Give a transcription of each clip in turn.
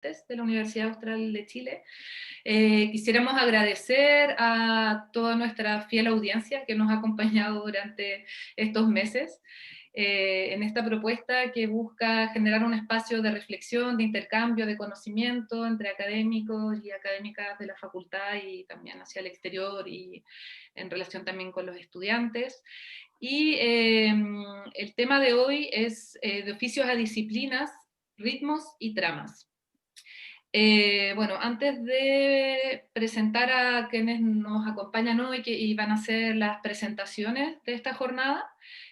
de la Universidad Austral de Chile. Quisiéramos agradecer a toda nuestra fiel audiencia que nos ha acompañado durante estos meses en esta propuesta que busca generar un espacio de reflexión, de intercambio, de conocimiento entre académicos y académicas de la facultad y también hacia el exterior y en relación también con los estudiantes. Y el tema de hoy es de oficios a disciplinas, ritmos y tramas. Bueno, antes de presentar a quienes nos acompañan hoy y van a hacer las presentaciones de esta jornada,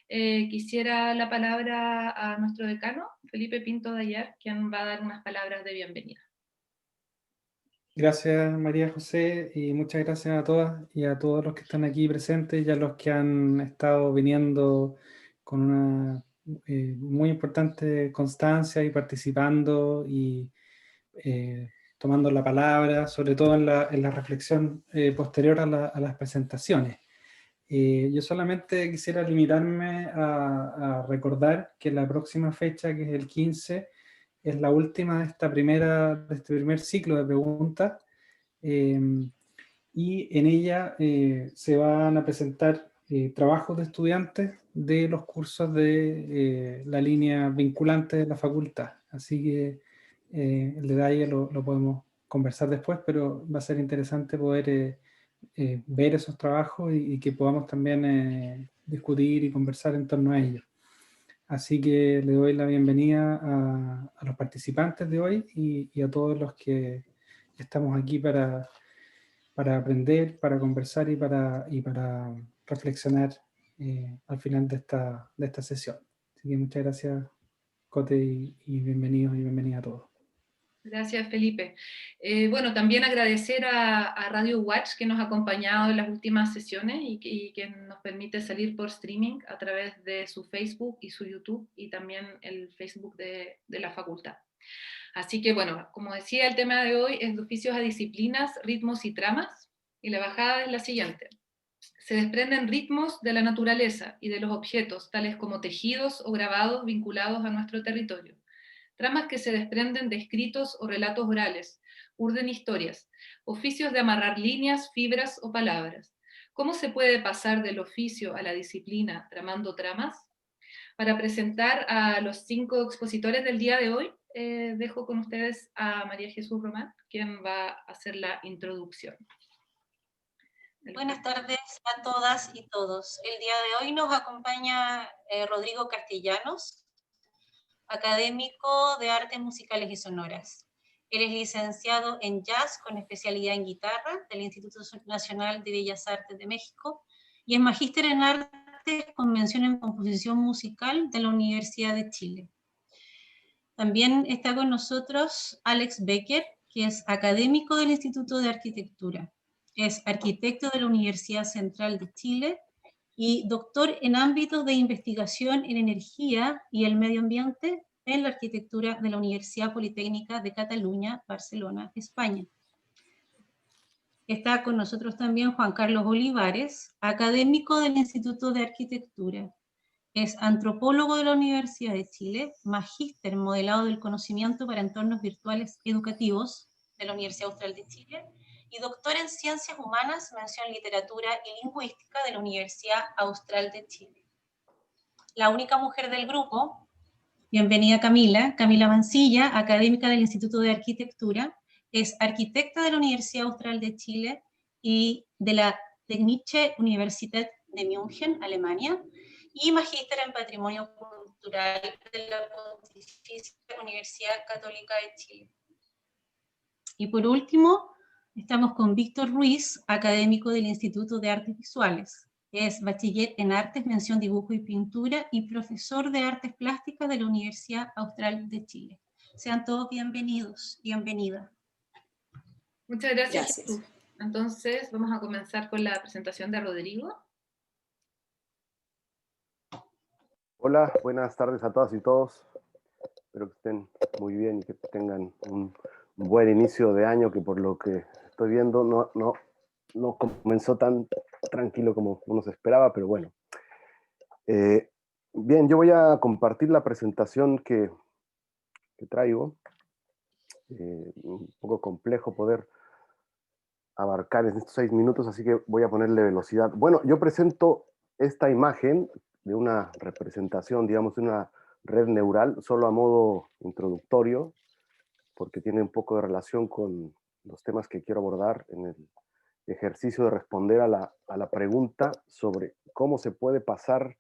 quisiera la palabra a nuestro decano, Felipe Pinto de Ayar, quien va a dar unas palabras de bienvenida. Gracias, María José, y muchas gracias a todas y a todos los que están aquí presentes y a los que han estado viniendo con una muy importante constancia y participando y tomando la palabra, sobre todo en la reflexión posterior a las presentaciones. Yo solamente quisiera limitarme a recordar que la próxima fecha, que es el 15, es la última de este primer ciclo de preguntas, y en ella se van a presentar trabajos de estudiantes de los cursos de la línea vinculante de la facultad. Así que el detalle lo podemos conversar después, pero va a ser interesante poder ver esos trabajos y que podamos también discutir y conversar en torno a ellos. Así que le doy la bienvenida a los participantes de hoy y a todos los que estamos aquí para aprender, para conversar y para reflexionar al final de esta sesión. Así que muchas gracias, Cote, y bienvenidos y bienvenida a todos. Gracias, Felipe. Bueno, también agradecer a Radio Watch que nos ha acompañado en las últimas sesiones y que nos permite salir por streaming a través de su Facebook y su YouTube y también el Facebook de la facultad. Así que, bueno, como decía, el tema de hoy es de oficios a disciplinas, ritmos y tramas, y la bajada es la siguiente. Se desprenden ritmos de la naturaleza y de los objetos, tales como tejidos o grabados vinculados a nuestro territorio. Tramas que se desprenden de escritos o relatos orales, urden historias, oficios de amarrar líneas, fibras o palabras. ¿Cómo se puede pasar del oficio a la disciplina tramando tramas? Para presentar a los 5 expositores del día de hoy, dejo con ustedes a María Jesús Román, quien va a hacer la introducción. Buenas tardes a todas y todos. El día de hoy nos acompaña Rodrigo Castellanos, académico de Artes Musicales y Sonoras. Él es licenciado en Jazz con especialidad en guitarra del Instituto Nacional de Bellas Artes de México y es magíster en Artes con mención en Composición Musical de la Universidad de Chile. También está con nosotros Alex Becker, que es académico del Instituto de Arquitectura. Es arquitecto de la Universidad Central de Chile y doctor en ámbitos de investigación en energía y el medio ambiente en la arquitectura de la Universidad Politécnica de Cataluña, Barcelona, España. Está con nosotros también Juan Carlos Olivares, académico del Instituto de Arquitectura. Es antropólogo de la Universidad de Chile, magíster en modelado del conocimiento para entornos virtuales educativos de la Universidad Austral de Chile y doctor en Ciencias Humanas, mención Literatura y Lingüística de la Universidad Austral de Chile. La única mujer del grupo, bienvenida Camila Mancilla, académica del Instituto de Arquitectura, es arquitecta de la Universidad Austral de Chile y de la Technische Universität de München, Alemania, y magíster en Patrimonio Cultural de la Pontificia Universidad Católica de Chile. Y por último, estamos con Víctor Ruiz, académico del Instituto de Artes Visuales. Es bachiller en Artes, mención Dibujo y Pintura, y profesor de Artes Plásticas de la Universidad Austral de Chile. Sean todos bienvenidos, bienvenida. Muchas gracias, Jesús. Entonces, vamos a comenzar con la presentación de Rodrigo. Hola, buenas tardes a todas y todos. Espero que estén muy bien y que tengan un buen inicio de año, que por lo que estoy viendo no comenzó tan tranquilo como uno se esperaba, pero bueno. Bien, yo voy a compartir la presentación que traigo. un poco complejo poder abarcar en estos 6 minutos, así que voy a ponerle velocidad. Bueno, yo presento esta imagen de una representación, digamos, de una red neural, solo a modo introductorio, porque tiene un poco de relación con los temas que quiero abordar en el ejercicio de responder a la pregunta sobre cómo se puede pasar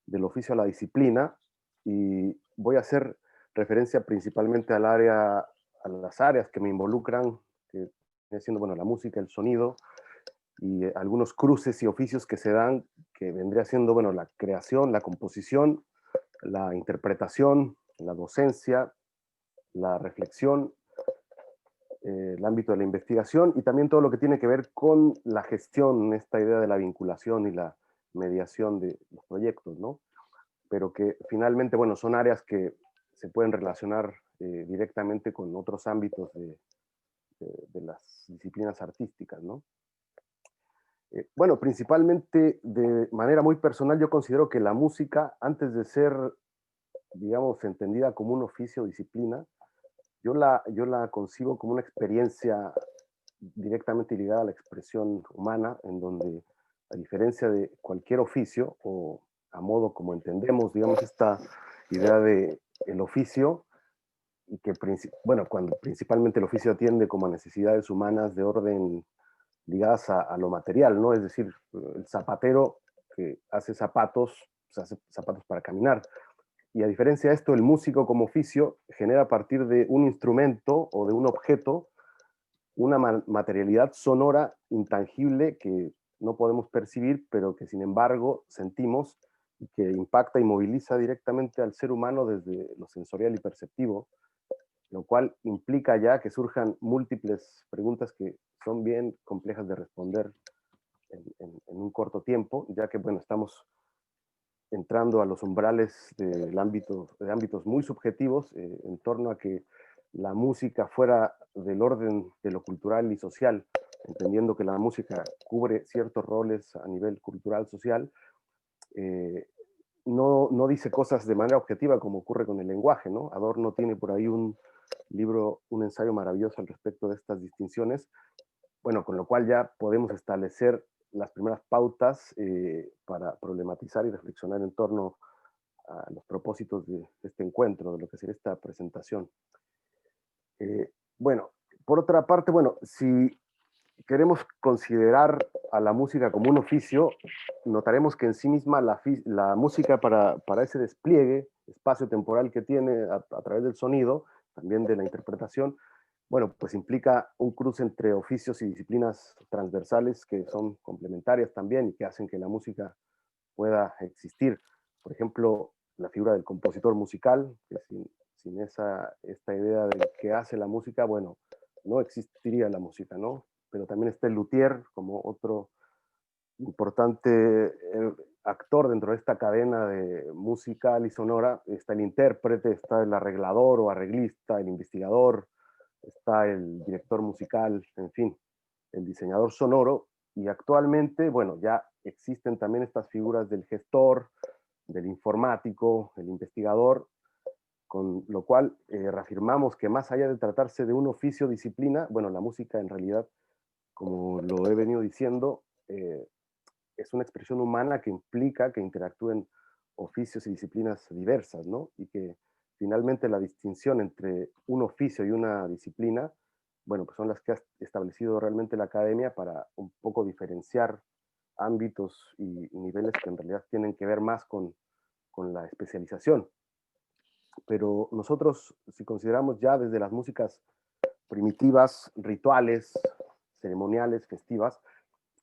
del oficio a la disciplina, y voy a hacer referencia principalmente a las áreas que me involucran, que viene siendo, bueno, la música, el sonido, y algunos cruces y oficios que se dan, que vendría siendo, bueno, la creación, la composición, la interpretación, la docencia, la reflexión, el ámbito de la investigación, y también todo lo que tiene que ver con la gestión, esta idea de la vinculación y la mediación de los proyectos, ¿no? Pero que finalmente, bueno, son áreas que se pueden relacionar directamente con otros ámbitos de las disciplinas artísticas, ¿no? Bueno, principalmente de manera muy personal, yo considero que la música, antes de ser, digamos, entendida como un oficio o disciplina, yo la concibo como una experiencia directamente ligada a la expresión humana, en donde, a diferencia de cualquier oficio, o a modo como entendemos, digamos, esta idea de el oficio, y que, bueno, cuando principalmente el oficio atiende como a necesidades humanas de orden ligadas a lo material, ¿no? Es decir, el zapatero que hace zapatos, pues hace zapatos para caminar. Y a diferencia de esto, el músico como oficio genera a partir de un instrumento o de un objeto una materialidad sonora intangible que no podemos percibir, pero que sin embargo sentimos, y que impacta y moviliza directamente al ser humano desde lo sensorial y perceptivo, lo cual implica ya que surjan múltiples preguntas que son bien complejas de responder en un corto tiempo, ya que, bueno, estamos entrando a los umbrales del ámbito, de ámbitos muy subjetivos, en torno a que la música fuera del orden de lo cultural y social, entendiendo que la música cubre ciertos roles a nivel cultural, social, eh, no dice cosas de manera objetiva como ocurre con el lenguaje, ¿no? Adorno tiene por ahí un libro, un ensayo maravilloso al respecto de estas distinciones, bueno, con lo cual ya podemos establecer las primeras pautas para problematizar y reflexionar en torno a los propósitos de este encuentro, de lo que sería esta presentación. Bueno, por otra parte, bueno, si queremos considerar a la música como un oficio, notaremos que en sí misma la música para ese despliegue espacio-temporal que tiene a través del sonido, también de la interpretación, bueno, pues implica un cruce entre oficios y disciplinas transversales que son complementarias también y que hacen que la música pueda existir. Por ejemplo, la figura del compositor musical, que sin esta idea de que hace la música, bueno, no existiría la música, ¿no? Pero también está el luthier como otro importante actor dentro de esta cadena de musical y sonora. Está el intérprete, está el arreglador o arreglista, el investigador, está el director musical, en fin, el diseñador sonoro. Y actualmente, bueno, ya existen también estas figuras del gestor, del informático, el investigador, con lo cual reafirmamos que más allá de tratarse de un oficio disciplina, bueno, la música en realidad, como lo he venido diciendo, es una expresión humana que implica que interactúen oficios y disciplinas diversas, ¿no? Y que finalmente la distinción entre un oficio y una disciplina, bueno, pues son las que ha establecido realmente la academia para un poco diferenciar ámbitos y niveles que en realidad tienen que ver más con la especialización. Pero nosotros, si consideramos ya desde las músicas primitivas, rituales, ceremoniales, festivas,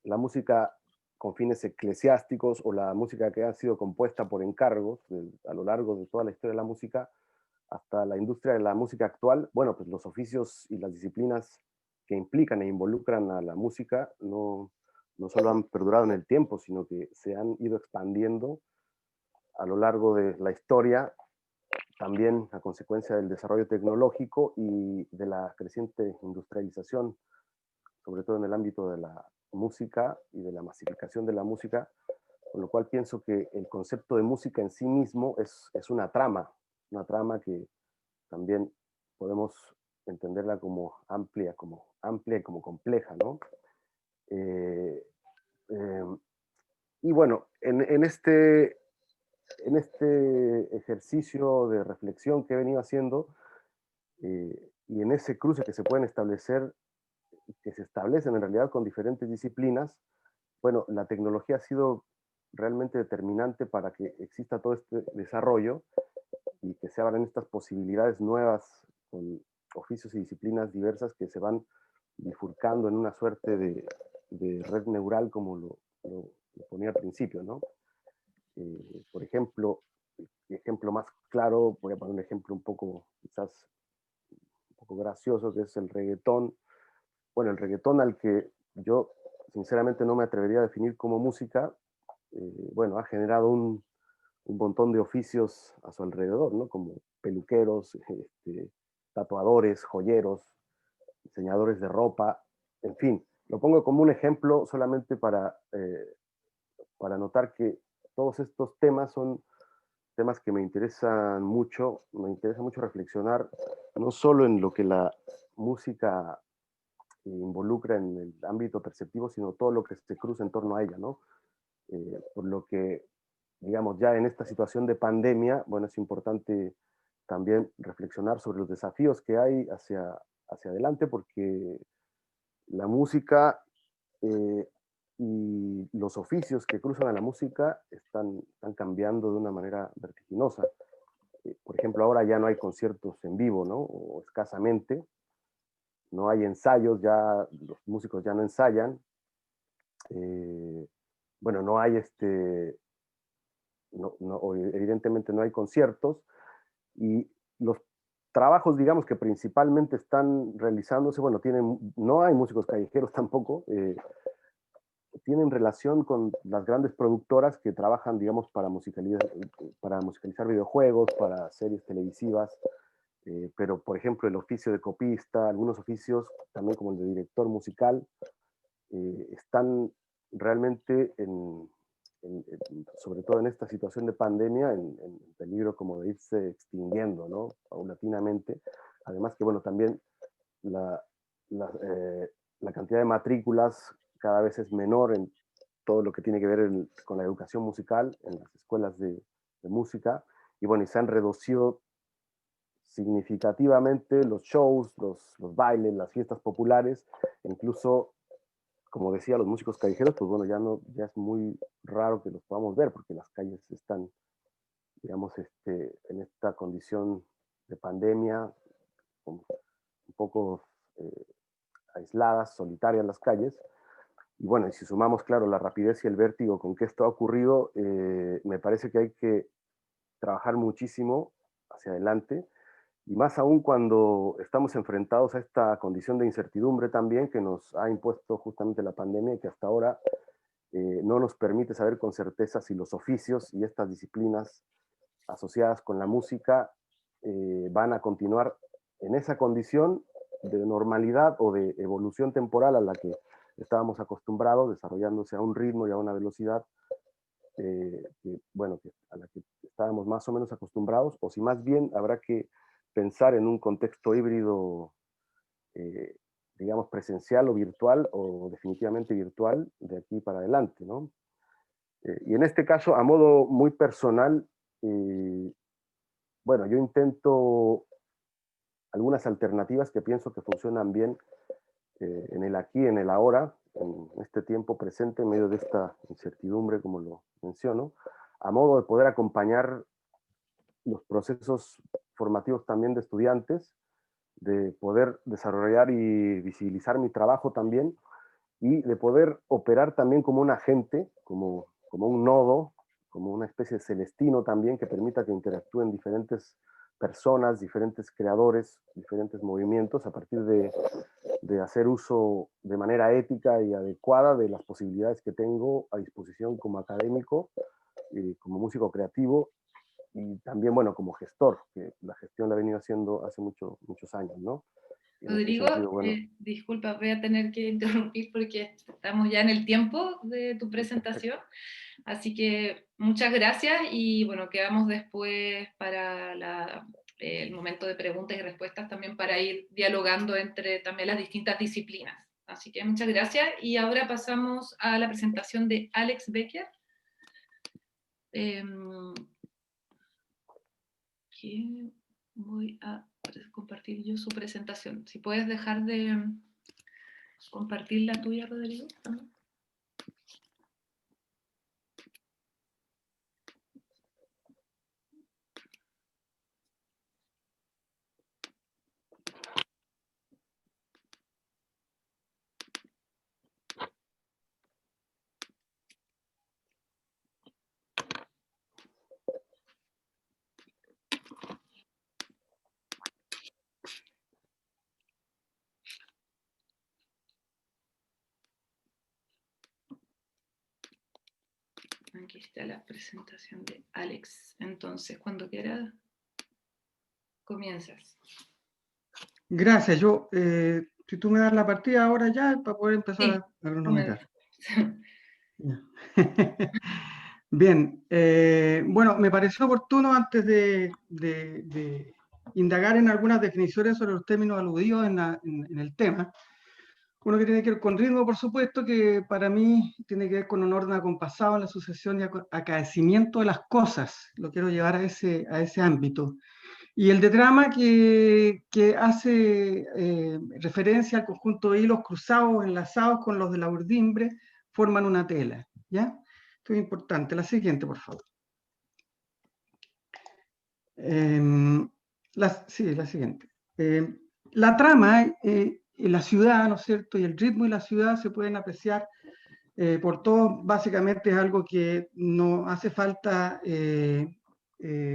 la música con fines eclesiásticos o la música que ha sido compuesta por encargos a lo largo de toda la historia de la música hasta la industria de la música actual, bueno, pues los oficios y las disciplinas que implican e involucran a la música no solo han perdurado en el tiempo, sino que se han ido expandiendo a lo largo de la historia, también a consecuencia del desarrollo tecnológico y de la creciente industrialización, sobre todo en el ámbito de la música y de la masificación de la música, con lo cual pienso que el concepto de música en sí mismo es una trama que también podemos entenderla como amplia y como compleja, ¿no? Y bueno, en este ejercicio de reflexión que he venido haciendo, y en ese cruce que se pueden establecer, que se establecen en realidad con diferentes disciplinas, bueno, la tecnología ha sido realmente determinante para que exista todo este desarrollo y que se abran estas posibilidades nuevas con oficios y disciplinas diversas que se van bifurcando en una suerte de red neural, como lo ponía al principio, ¿no? Por ejemplo, el ejemplo más claro, voy a poner un ejemplo un poco, quizás, un poco gracioso, que es el reggaetón. Bueno, el reggaetón, al que yo sinceramente no me atrevería a definir como música, bueno, ha generado un montón de oficios a su alrededor, ¿no? Como peluqueros, tatuadores, joyeros, diseñadores de ropa, en fin. Lo pongo como un ejemplo solamente para notar que todos estos temas son temas que me interesan mucho. Me interesa mucho reflexionar no solo en lo que la música involucra en el ámbito perceptivo, sino todo lo que se cruza en torno a ella, ¿no? Por lo que, digamos, ya en esta situación de pandemia, bueno, es importante también reflexionar sobre los desafíos que hay hacia adelante, porque la música y los oficios que cruzan a la música están cambiando de una manera vertiginosa. Por ejemplo, ahora ya no hay conciertos en vivo, ¿no? O escasamente. No hay ensayos, ya los músicos ya no ensayan. Bueno, no hay evidentemente no hay conciertos, y los trabajos, digamos, que principalmente están realizándose, bueno, no hay músicos callejeros tampoco, tienen relación con las grandes productoras que trabajan, digamos, para musicalizar videojuegos, para series televisivas, pero, por ejemplo, el oficio de copista, algunos oficios, también como el de director musical, están realmente sobre todo en esta situación de pandemia, en peligro como de irse extinguiendo, ¿no? Paulatinamente. Además que, bueno, también la, la, la cantidad de matrículas cada vez es menor en todo lo que tiene que ver con la educación musical en las escuelas de música, y bueno, y se han reducido significativamente los shows, los bailes, las fiestas populares, incluso, como decía, los músicos callejeros, pues bueno, ya es muy raro que los podamos ver, porque las calles están, digamos, en esta condición de pandemia, un poco aisladas, solitarias las calles. Y bueno, y si sumamos, claro, la rapidez y el vértigo con que esto ha ocurrido, me parece que hay que trabajar muchísimo hacia adelante, y más aún cuando estamos enfrentados a esta condición de incertidumbre también que nos ha impuesto justamente la pandemia, y que hasta ahora no nos permite saber con certeza si los oficios y estas disciplinas asociadas con la música van a continuar en esa condición de normalidad o de evolución temporal a la que estábamos acostumbrados, desarrollándose a un ritmo y a una velocidad a la que estábamos más o menos acostumbrados, o si más bien habrá que pensar en un contexto híbrido, digamos, presencial o virtual, o definitivamente virtual, de aquí para adelante, ¿no? Y en este caso, a modo muy personal, bueno, yo intento algunas alternativas que pienso que funcionan bien en el aquí, en el ahora, en este tiempo presente, en medio de esta incertidumbre, como lo menciono, a modo de poder acompañar los procesos formativos también de estudiantes, de poder desarrollar y visibilizar mi trabajo también, y de poder operar también como un agente, como un nodo, como una especie de celestino también, que permita que interactúen diferentes personas, diferentes creadores, diferentes movimientos, a partir de hacer uso de manera ética y adecuada de las posibilidades que tengo a disposición como académico, como músico creativo, y también, bueno, como gestor, que la gestión la he venido haciendo hace muchos años, ¿no? Y en este Rodrigo, sentido, bueno, disculpa, voy a tener que interrumpir porque estamos ya en el tiempo de tu presentación, así que muchas gracias, y bueno, quedamos después para el momento de preguntas y respuestas también para ir dialogando entre también las distintas disciplinas. Así que muchas gracias, y ahora pasamos a la presentación de Alex Becker. Que voy a compartir yo su presentación. Si puedes dejar de compartir la tuya, Rodrigo. Aquí está la presentación de Alex. Entonces, cuando quieras, comienzas. Gracias. Si tú me das la partida ahora ya, para poder empezar Sí, a cronometrar. Ya. Bien, bueno, me pareció oportuno antes de indagar en algunas definiciones sobre los términos aludidos en el tema. Uno que tiene que ver con ritmo, por supuesto, que para mí tiene que ver con un orden acompasado en la sucesión y acaecimiento de las cosas. Lo quiero llevar a ese ámbito. Y el de trama que hace referencia al conjunto de hilos cruzados, enlazados con los de la urdimbre, forman una tela, ¿ya? Esto es importante. La siguiente, por favor. La siguiente. La trama y la ciudad, ¿no es cierto? Y el ritmo y la ciudad se pueden apreciar por todos. Básicamente es algo que no hace falta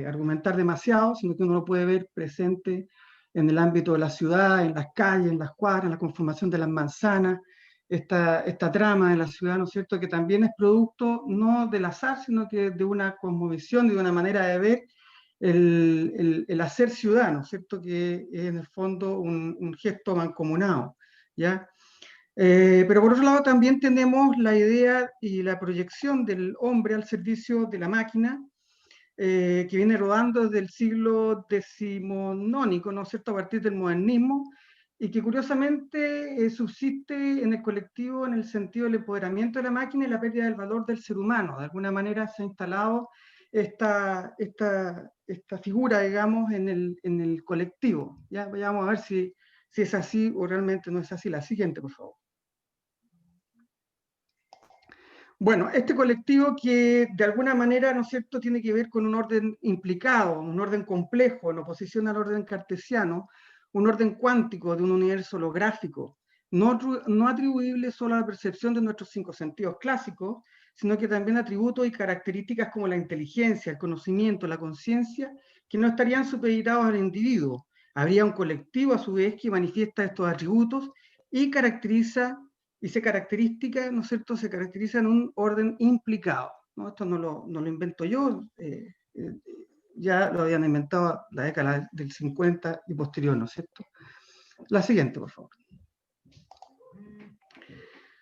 argumentar demasiado, sino que uno lo puede ver presente en el ámbito de la ciudad, en las calles, en las cuadras, en la conformación de las manzanas. Esta trama de la ciudad, ¿no es cierto?, que también es producto no del azar, sino que de una cosmovisión, de una manera de ver el hacer ciudad, ¿no es cierto?, que es en el fondo un gesto mancomunado, ¿ya? Pero por otro lado también tenemos la idea y la proyección del hombre al servicio de la máquina, que viene rodando desde el siglo decimonónico, ¿no es cierto?, a partir del modernismo, y que curiosamente subsiste en el colectivo en el sentido del empoderamiento de la máquina y la pérdida del valor del ser humano. De alguna manera se ha instalado esta figura, digamos, en el colectivo. Ya vayamos a ver si es así o realmente no es así. La siguiente, por favor. Bueno, este colectivo que de alguna manera, ¿no es cierto?, tiene que ver con un orden implicado, un orden complejo, en oposición al orden cartesiano, un orden cuántico de un universo holográfico, no atribuible solo a la percepción de nuestros cinco sentidos clásicos, sino que también atributos y características como la inteligencia, el conocimiento, la conciencia, que no estarían supeditados al individuo. Habría un colectivo, a su vez, que manifiesta estos atributos y se caracteriza en un orden implicado, ¿no? Esto no lo invento yo, ya lo habían inventado la década del 50 y posterior, ¿no es cierto? La siguiente, por favor.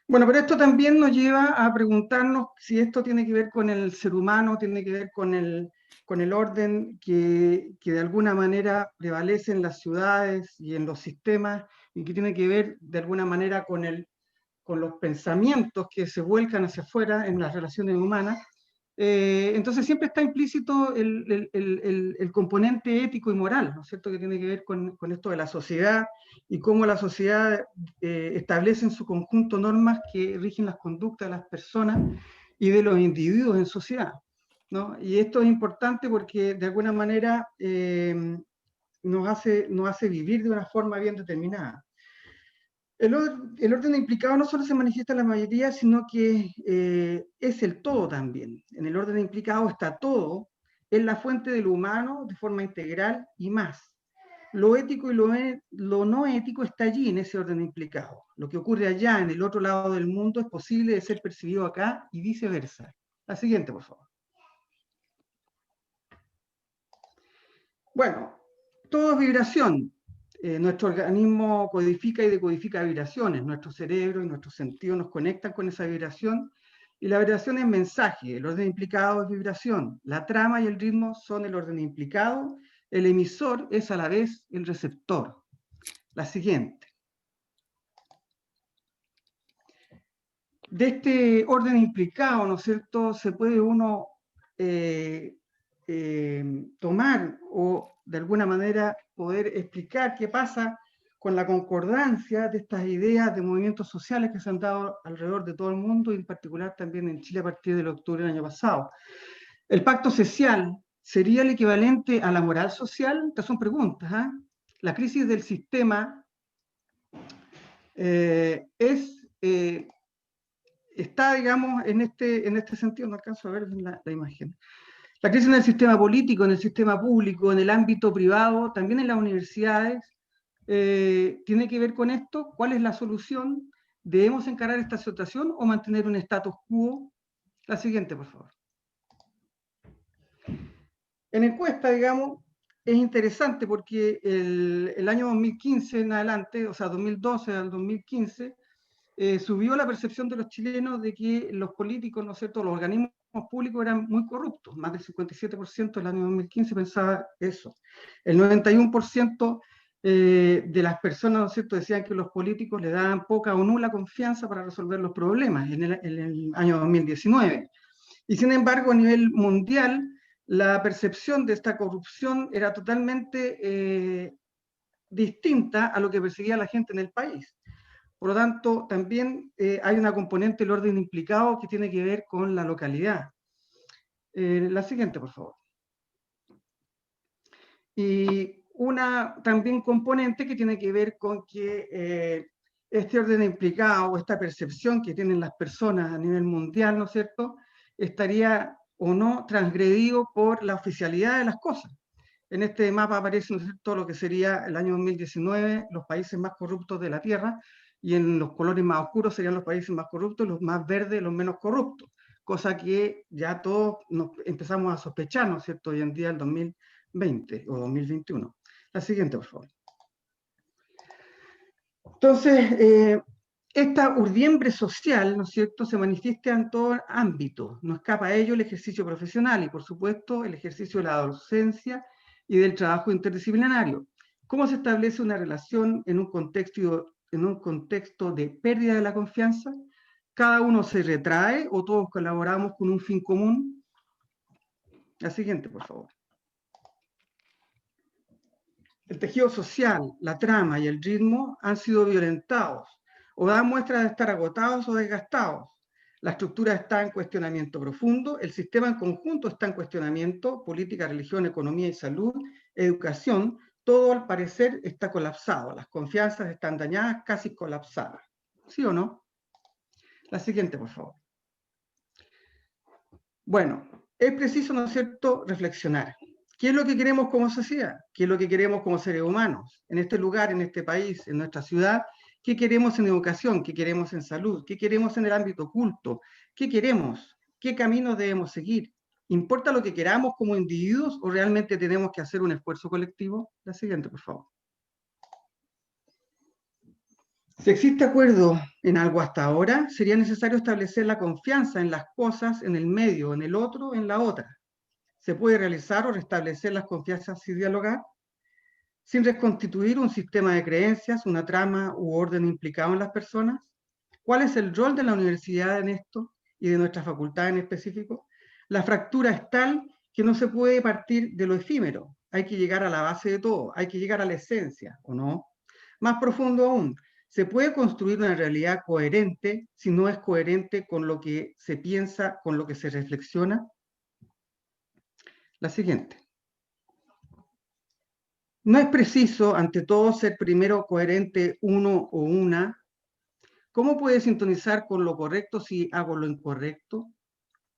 Bueno, pero esto también nos lleva a preguntarnos si esto tiene que ver con el ser humano, tiene que ver con el orden que de alguna manera prevalece en las ciudades y en los sistemas, y que tiene que ver de alguna manera con los pensamientos que se vuelcan hacia afuera en las relaciones humanas. Entonces siempre está implícito el componente ético y moral, ¿no es cierto?, que tiene que ver con esto de la sociedad y cómo la sociedad establece en su conjunto normas que rigen las conductas de las personas y de los individuos en sociedad, ¿no? Y esto es importante porque de alguna manera nos hace vivir de una forma bien determinada. El orden implicado no solo se manifiesta en la mayoría, sino que es el todo también. En el orden implicado está todo, es la fuente de lo humano de forma integral y más. Lo ético y lo no ético está allí en ese orden implicado. Lo que ocurre allá, en el otro lado del mundo, es posible de ser percibido acá y viceversa. La siguiente, por favor. Bueno, todo es vibración. Nuestro organismo codifica y decodifica vibraciones, nuestro cerebro y nuestros sentidos nos conectan con esa vibración, y la vibración es mensaje, el orden implicado es vibración, la trama y el ritmo son el orden implicado, el emisor es a la vez el receptor. La siguiente. De este orden implicado, ¿no es cierto?, se puede uno tomar o de alguna manera poder explicar qué pasa con la concordancia de estas ideas de movimientos sociales que se han dado alrededor de todo el mundo y en particular también en Chile a partir del octubre del año pasado. ¿El pacto social sería el equivalente a la moral social? Estas son preguntas. La crisis del sistema está, digamos, en este sentido, no alcanzo a ver la imagen. La crisis en el sistema político, en el sistema público, en el ámbito privado, también en las universidades, tiene que ver con esto. ¿Cuál es la solución? ¿Debemos encarar esta situación o mantener un status quo? La siguiente, por favor. En encuesta, digamos, es interesante porque el año 2015 en adelante, o sea, 2012 al 2015, subió la percepción de los chilenos de que los políticos, ¿no es cierto?, los organismos públicos eran muy corruptos. Más del 57% el año 2015 pensaba eso. El 91% de las personas, ¿no es cierto?, decían que los políticos le daban poca o nula confianza para resolver los problemas en el año 2019. Y sin embargo, a nivel mundial, la percepción de esta corrupción era totalmente distinta a lo que perseguía la gente en el país. Por lo tanto, también hay una componente del orden implicado que tiene que ver con la localidad. La siguiente, por favor. Y una también componente que tiene que ver con que este orden implicado, esta percepción que tienen las personas a nivel mundial, ¿no es cierto?, estaría o no transgredido por la oficialidad de las cosas. En este mapa aparece, ¿no es cierto?, lo que sería el año 2019, los países más corruptos de la Tierra, y en los colores más oscuros serían los países más corruptos, los más verdes los menos corruptos, cosa que ya todos nos empezamos a sospechar, ¿no es cierto?, hoy en día, el 2020 o 2021. La siguiente, por favor. Entonces, esta urdiembre social, ¿no es cierto?, se manifiesta en todo ámbito, no escapa a ello el ejercicio profesional y, por supuesto, el ejercicio de la docencia y del trabajo interdisciplinario. ¿Cómo se establece una relación en un contexto de pérdida de la confianza? ¿Cada uno se retrae o todos colaboramos con un fin común? La siguiente, por favor. El tejido social, la trama y el ritmo han sido violentados o dan muestras de estar agotados o desgastados. La estructura está en cuestionamiento profundo, el sistema en conjunto está en cuestionamiento, política, religión, economía y salud, educación, todo al parecer está colapsado, las confianzas están dañadas, casi colapsadas. ¿Sí o no? La siguiente, por favor. Bueno, es preciso, ¿no es cierto?, reflexionar. ¿Qué es lo que queremos como sociedad? ¿Qué es lo que queremos como seres humanos? En este lugar, en este país, en nuestra ciudad, ¿qué queremos en educación? ¿Qué queremos en salud? ¿Qué queremos en el ámbito culto? ¿Qué queremos? ¿Qué caminos debemos seguir? ¿Importa lo que queramos como individuos o realmente tenemos que hacer un esfuerzo colectivo? La siguiente, por favor. Si existe acuerdo en algo hasta ahora, sería necesario establecer la confianza en las cosas, en el medio, en el otro, en la otra. ¿Se puede realizar o restablecer las confianzas sin dialogar? Sin reconstituir un sistema de creencias, una trama u orden implicado en las personas. ¿Cuál es el rol de la universidad en esto y de nuestra facultad en específico? La fractura es tal que no se puede partir de lo efímero. Hay que llegar a la base de todo, hay que llegar a la esencia, ¿o no? Más profundo aún, ¿se puede construir una realidad coherente si no es coherente con lo que se piensa, con lo que se reflexiona? La siguiente. No es preciso, ante todo, ser primero coherente uno o una. ¿Cómo puede sintonizar con lo correcto si hago lo incorrecto?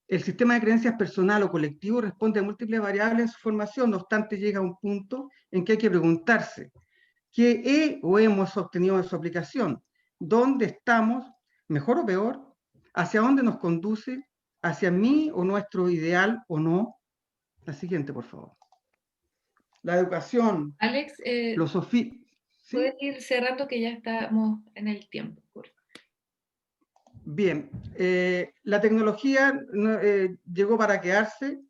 El sistema de creencias personal o colectivo responde a múltiples variables en su formación, no obstante llega a un punto en que hay que preguntarse, ¿qué he o hemos obtenido de su aplicación? ¿Dónde estamos? ¿Mejor o peor? ¿Hacia dónde nos conduce? ¿Hacia mí o nuestro ideal o no? La siguiente, por favor. La educación, Alex, filosofía. ¿Sí? puedes ir cerrando que ya estamos en el tiempo. Bien, la tecnología llegó para quedarse.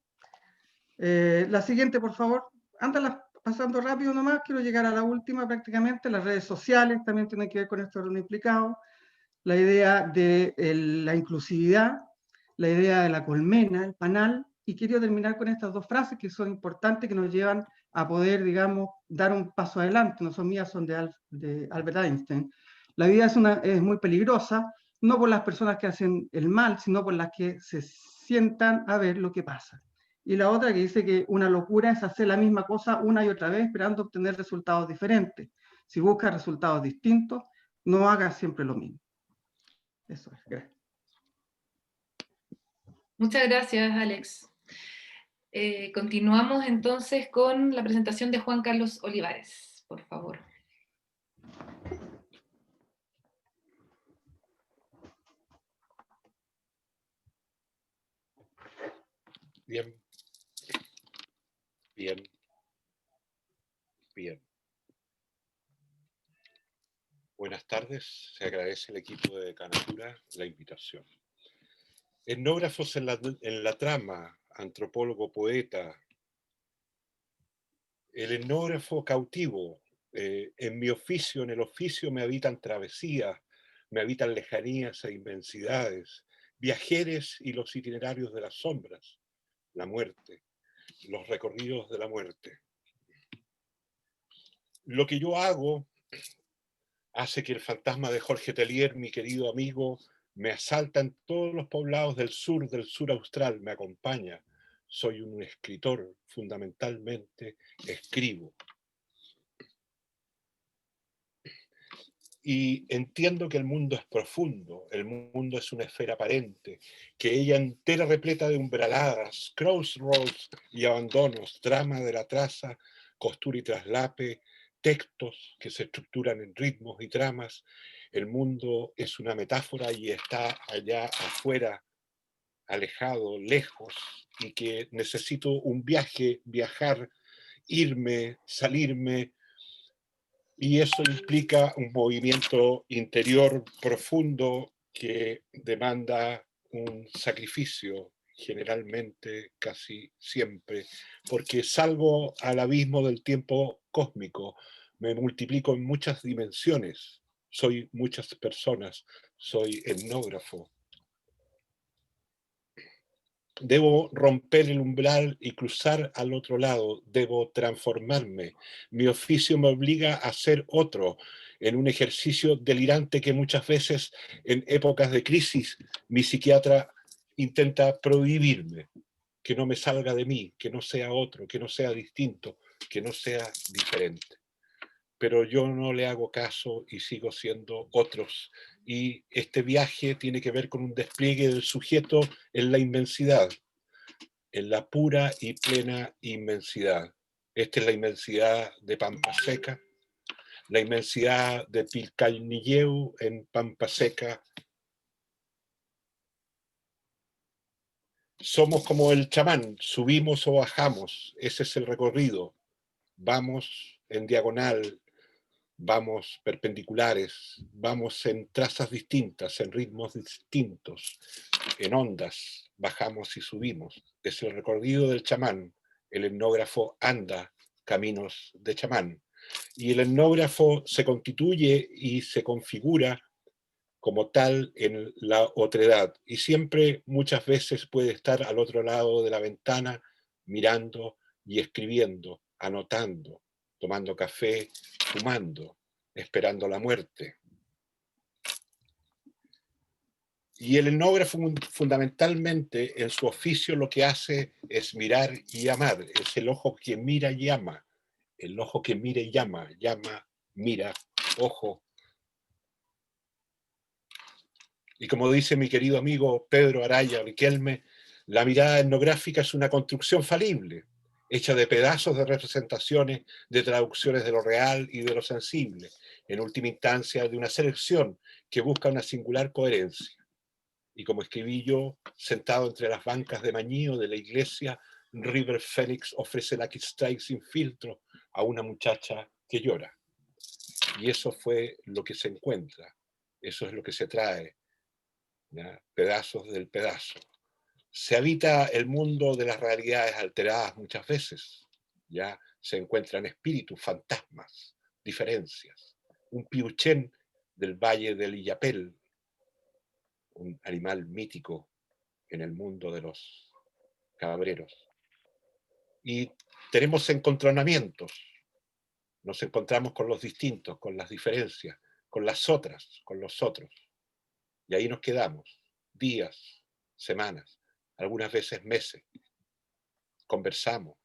La siguiente, por favor. pasando rápido nomás, quiero llegar a la última prácticamente. Las redes sociales también tienen que ver con esto de lo implicado. La idea de la inclusividad, la idea de la colmena, el panal, y quiero terminar con estas dos frases que son importantes, que nos llevan a poder, digamos, dar un paso adelante. No son mías, son de Albert Einstein. La vida es muy peligrosa, no por las personas que hacen el mal, sino por las que se sientan a ver lo que pasa. Y la otra que dice que una locura es hacer la misma cosa una y otra vez esperando obtener resultados diferentes. Si buscas resultados distintos, no hagas siempre lo mismo. Eso es, gracias. Muchas gracias, Alex. Continuamos entonces con la presentación de Juan Carlos Olivares, por favor. Bien. Bien. Bien. Buenas tardes. Se agradece al equipo de Decanatura la invitación. Etnógrafos en la trama, antropólogo, poeta. El etnógrafo cautivo. En mi oficio, en el oficio me habitan travesías, me habitan lejanías e inmensidades, viajeres y los itinerarios de las sombras, la muerte, los recorridos de la muerte. Lo que yo hago hace que el fantasma de Jorge Tellier, mi querido amigo, me asalta en todos los poblados del sur austral, me acompaña. Soy un escritor, fundamentalmente escribo. Y entiendo que el mundo es profundo, el mundo es una esfera aparente, que ella entera repleta de umbraladas, crossroads y abandonos, trama de la traza, costura y traslape, textos que se estructuran en ritmos y tramas. El mundo es una metáfora y está allá afuera, alejado, lejos, y que necesito un viaje, viajar, irme, salirme, y eso implica un movimiento interior profundo que demanda un sacrificio, generalmente, casi siempre, porque salgo al abismo del tiempo cósmico, me multiplico en muchas dimensiones, soy muchas personas, soy etnógrafo. Debo romper el umbral y cruzar al otro lado, debo transformarme. Mi oficio me obliga a ser otro, en un ejercicio delirante que muchas veces en épocas de crisis mi psiquiatra intenta prohibirme, que no me salga de mí, que no sea otro, que no sea distinto, que no sea diferente. Pero yo no le hago caso y sigo siendo otros. Y este viaje tiene que ver con un despliegue del sujeto en la inmensidad, en la pura y plena inmensidad. Esta es la inmensidad de Pampa Seca, la inmensidad de Pilcainilleu en Pampa Seca. Somos como el chamán, subimos o bajamos, ese es el recorrido. Vamos en diagonal, vamos perpendiculares, vamos en trazas distintas, en ritmos distintos, en ondas, bajamos y subimos. Es el recorrido del chamán. El etnógrafo anda caminos de chamán. Y el etnógrafo se constituye y se configura como tal en la otredad. Y siempre, muchas veces, puede estar al otro lado de la ventana, mirando y escribiendo, anotando, tomando café, fumando, esperando la muerte. Y el etnógrafo fundamentalmente en su oficio lo que hace es mirar y amar. Es el ojo que mira y ama. El ojo que mira y llama, llama, mira, ojo. Y como dice mi querido amigo Pedro Araya Riquelme, la mirada etnográfica es una construcción falible, hecha de pedazos de representaciones, de traducciones de lo real y de lo sensible, en última instancia de una selección que busca una singular coherencia. Y como escribí yo, sentado entre las bancas de mañío de la iglesia, River Phoenix ofrece Lucky Strike sin filtro a una muchacha que llora. Y eso fue lo que se encuentra, eso es lo que se trae, ¿ya? Pedazos del pedazo. Se habita el mundo de las realidades alteradas muchas veces, ¿ya? se encuentran espíritus, fantasmas, diferencias. Un piuchén del valle del Illapel, un animal mítico en el mundo de los cabreros. Y tenemos encontronamientos, nos encontramos con los distintos, con las diferencias, con las otras, con los otros. Y ahí nos quedamos, días, semanas, algunas veces meses. Conversamos,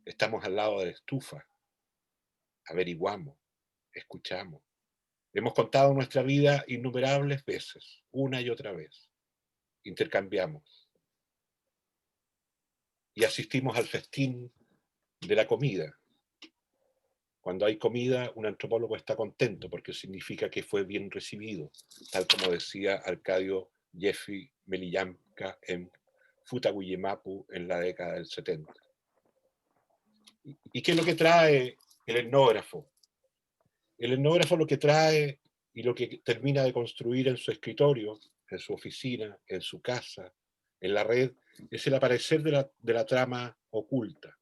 estamos al lado de la estufa, averiguamos, escuchamos. Hemos contado nuestra vida innumerables veces, una y otra vez. Intercambiamos. Y asistimos al festín de la comida. Cuando hay comida, un antropólogo está contento porque significa que fue bien recibido, tal como decía Arcadio Jeffrey Melillanca en Futagüyemapu en la década del 70. ¿Y qué es lo que trae el etnógrafo? El etnógrafo lo que trae y lo que termina de construir en su escritorio, en su oficina, en su casa, en la red, es el aparecer de la trama oculta.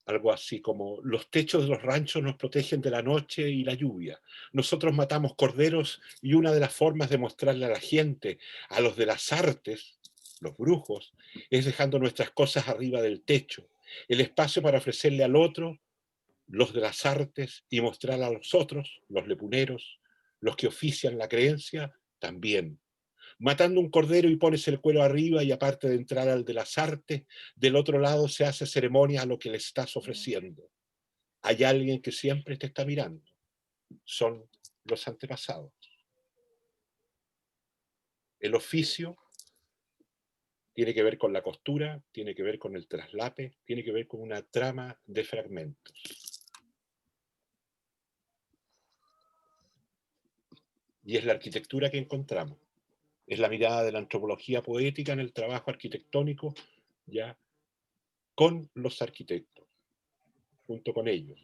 Algo así como: los techos de los ranchos nos protegen de la noche y la lluvia. Nosotros matamos corderos y una de las formas de mostrarle a la gente, a los de las artes, los brujos, es dejando nuestras cosas arriba del techo, el espacio para ofrecerle al otro, los de las artes, y mostrar a los otros, los lepuneros, los que ofician la creencia, también. Matando un cordero y pones el cuero arriba, y aparte de entrar al de las artes, del otro lado se hace ceremonia a lo que le estás ofreciendo. Hay alguien que siempre te está mirando. Son los antepasados. El oficio tiene que ver con la costura, tiene que ver con el traslape, tiene que ver con una trama de fragmentos. Y es la arquitectura que encontramos. Es la mirada de la antropología poética en el trabajo arquitectónico, ya con los arquitectos, junto con ellos.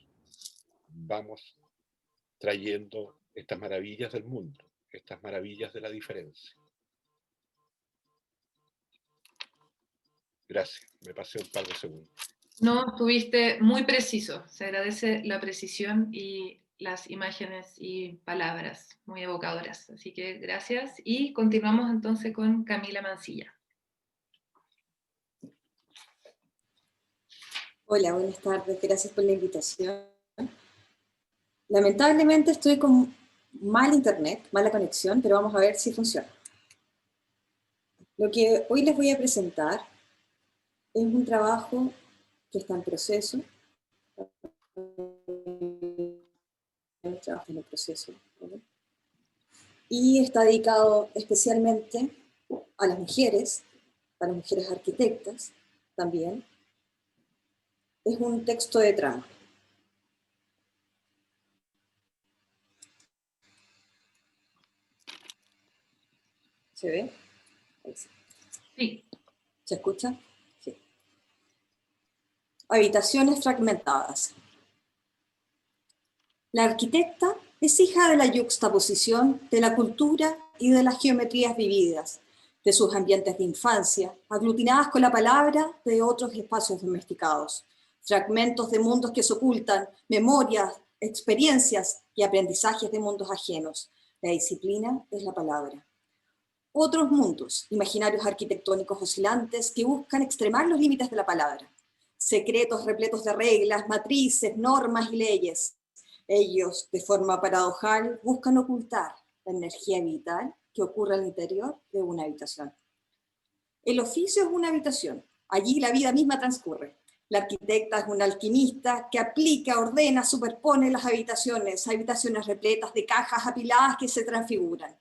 Vamos trayendo estas maravillas del mundo, estas maravillas de la diferencia. Gracias, me pasé un par de segundos. No, estuviste muy preciso. Se agradece la precisión y las imágenes y palabras muy evocadoras. Así que gracias. Y continuamos entonces con Camila Mancilla. Hola, buenas tardes. Gracias por la invitación. Lamentablemente estoy con mal internet, mala conexión, pero vamos a ver si funciona. Lo que hoy les voy a presentar es un trabajo que está en proceso. Trabajo en el proceso, ¿vale? Y está dedicado especialmente a las mujeres arquitectas también. Es un texto de trama. ¿Se ve? Ahí sí. Sí. ¿Se escucha? Sí. Habitaciones fragmentadas. La arquitecta es hija de la yuxtaposición de la cultura y de las geometrías vividas, de sus ambientes de infancia, aglutinadas con la palabra de otros espacios domesticados, fragmentos de mundos que se ocultan, memorias, experiencias y aprendizajes de mundos ajenos. La disciplina es la palabra. Otros mundos, imaginarios arquitectónicos oscilantes que buscan extremar los límites de la palabra. Secretos repletos de reglas, matrices, normas y leyes. Ellos, de forma paradojal, buscan ocultar la energía vital que ocurre al interior de una habitación. El oficio es una habitación. Allí la vida misma transcurre. La arquitecta es una alquimista que aplica, ordena, superpone las habitaciones repletas de cajas apiladas que se transfiguran.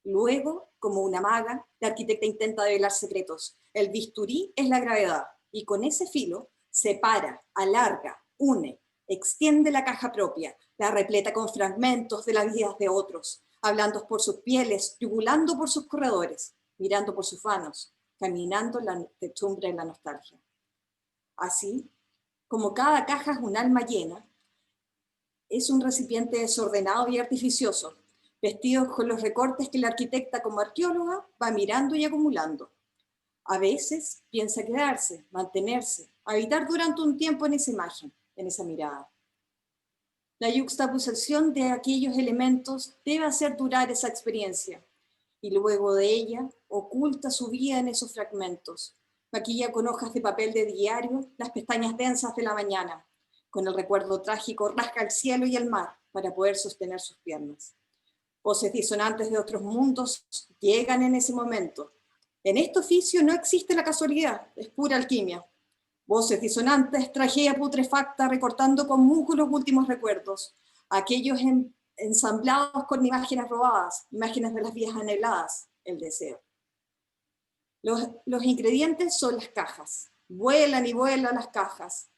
Luego, como una maga, la arquitecta intenta develar secretos. El bisturí es la gravedad, y con ese filo separa, alarga, une, extiende la caja propia, la repleta con fragmentos de las vidas de otros, hablando por sus pieles, yugulando por sus corredores, mirando por sus vanos, caminando en la techumbre de la nostalgia. Así, como cada caja es un alma llena, es un recipiente desordenado y artificioso, vestidos con los recortes que la arquitecta como arqueóloga va mirando y acumulando. A veces piensa quedarse, mantenerse, habitar durante un tiempo en esa imagen, en esa mirada. La yuxtaposición de aquellos elementos debe hacer durar esa experiencia, y luego de ella oculta su vida en esos fragmentos. Maquilla con hojas de papel de diario las pestañas densas de la mañana. Con el recuerdo trágico rasca el cielo y el mar para poder sostener sus piernas. Voces disonantes de otros mundos llegan en ese momento. En este oficio no existe la casualidad, es pura alquimia. Voces disonantes, tragedia putrefacta, recortando con musgo los últimos recuerdos, aquellos ensamblados con imágenes robadas, imágenes de las vidas anheladas, el deseo. Los ingredientes son las cajas. Vuelan y vuelan las cajas.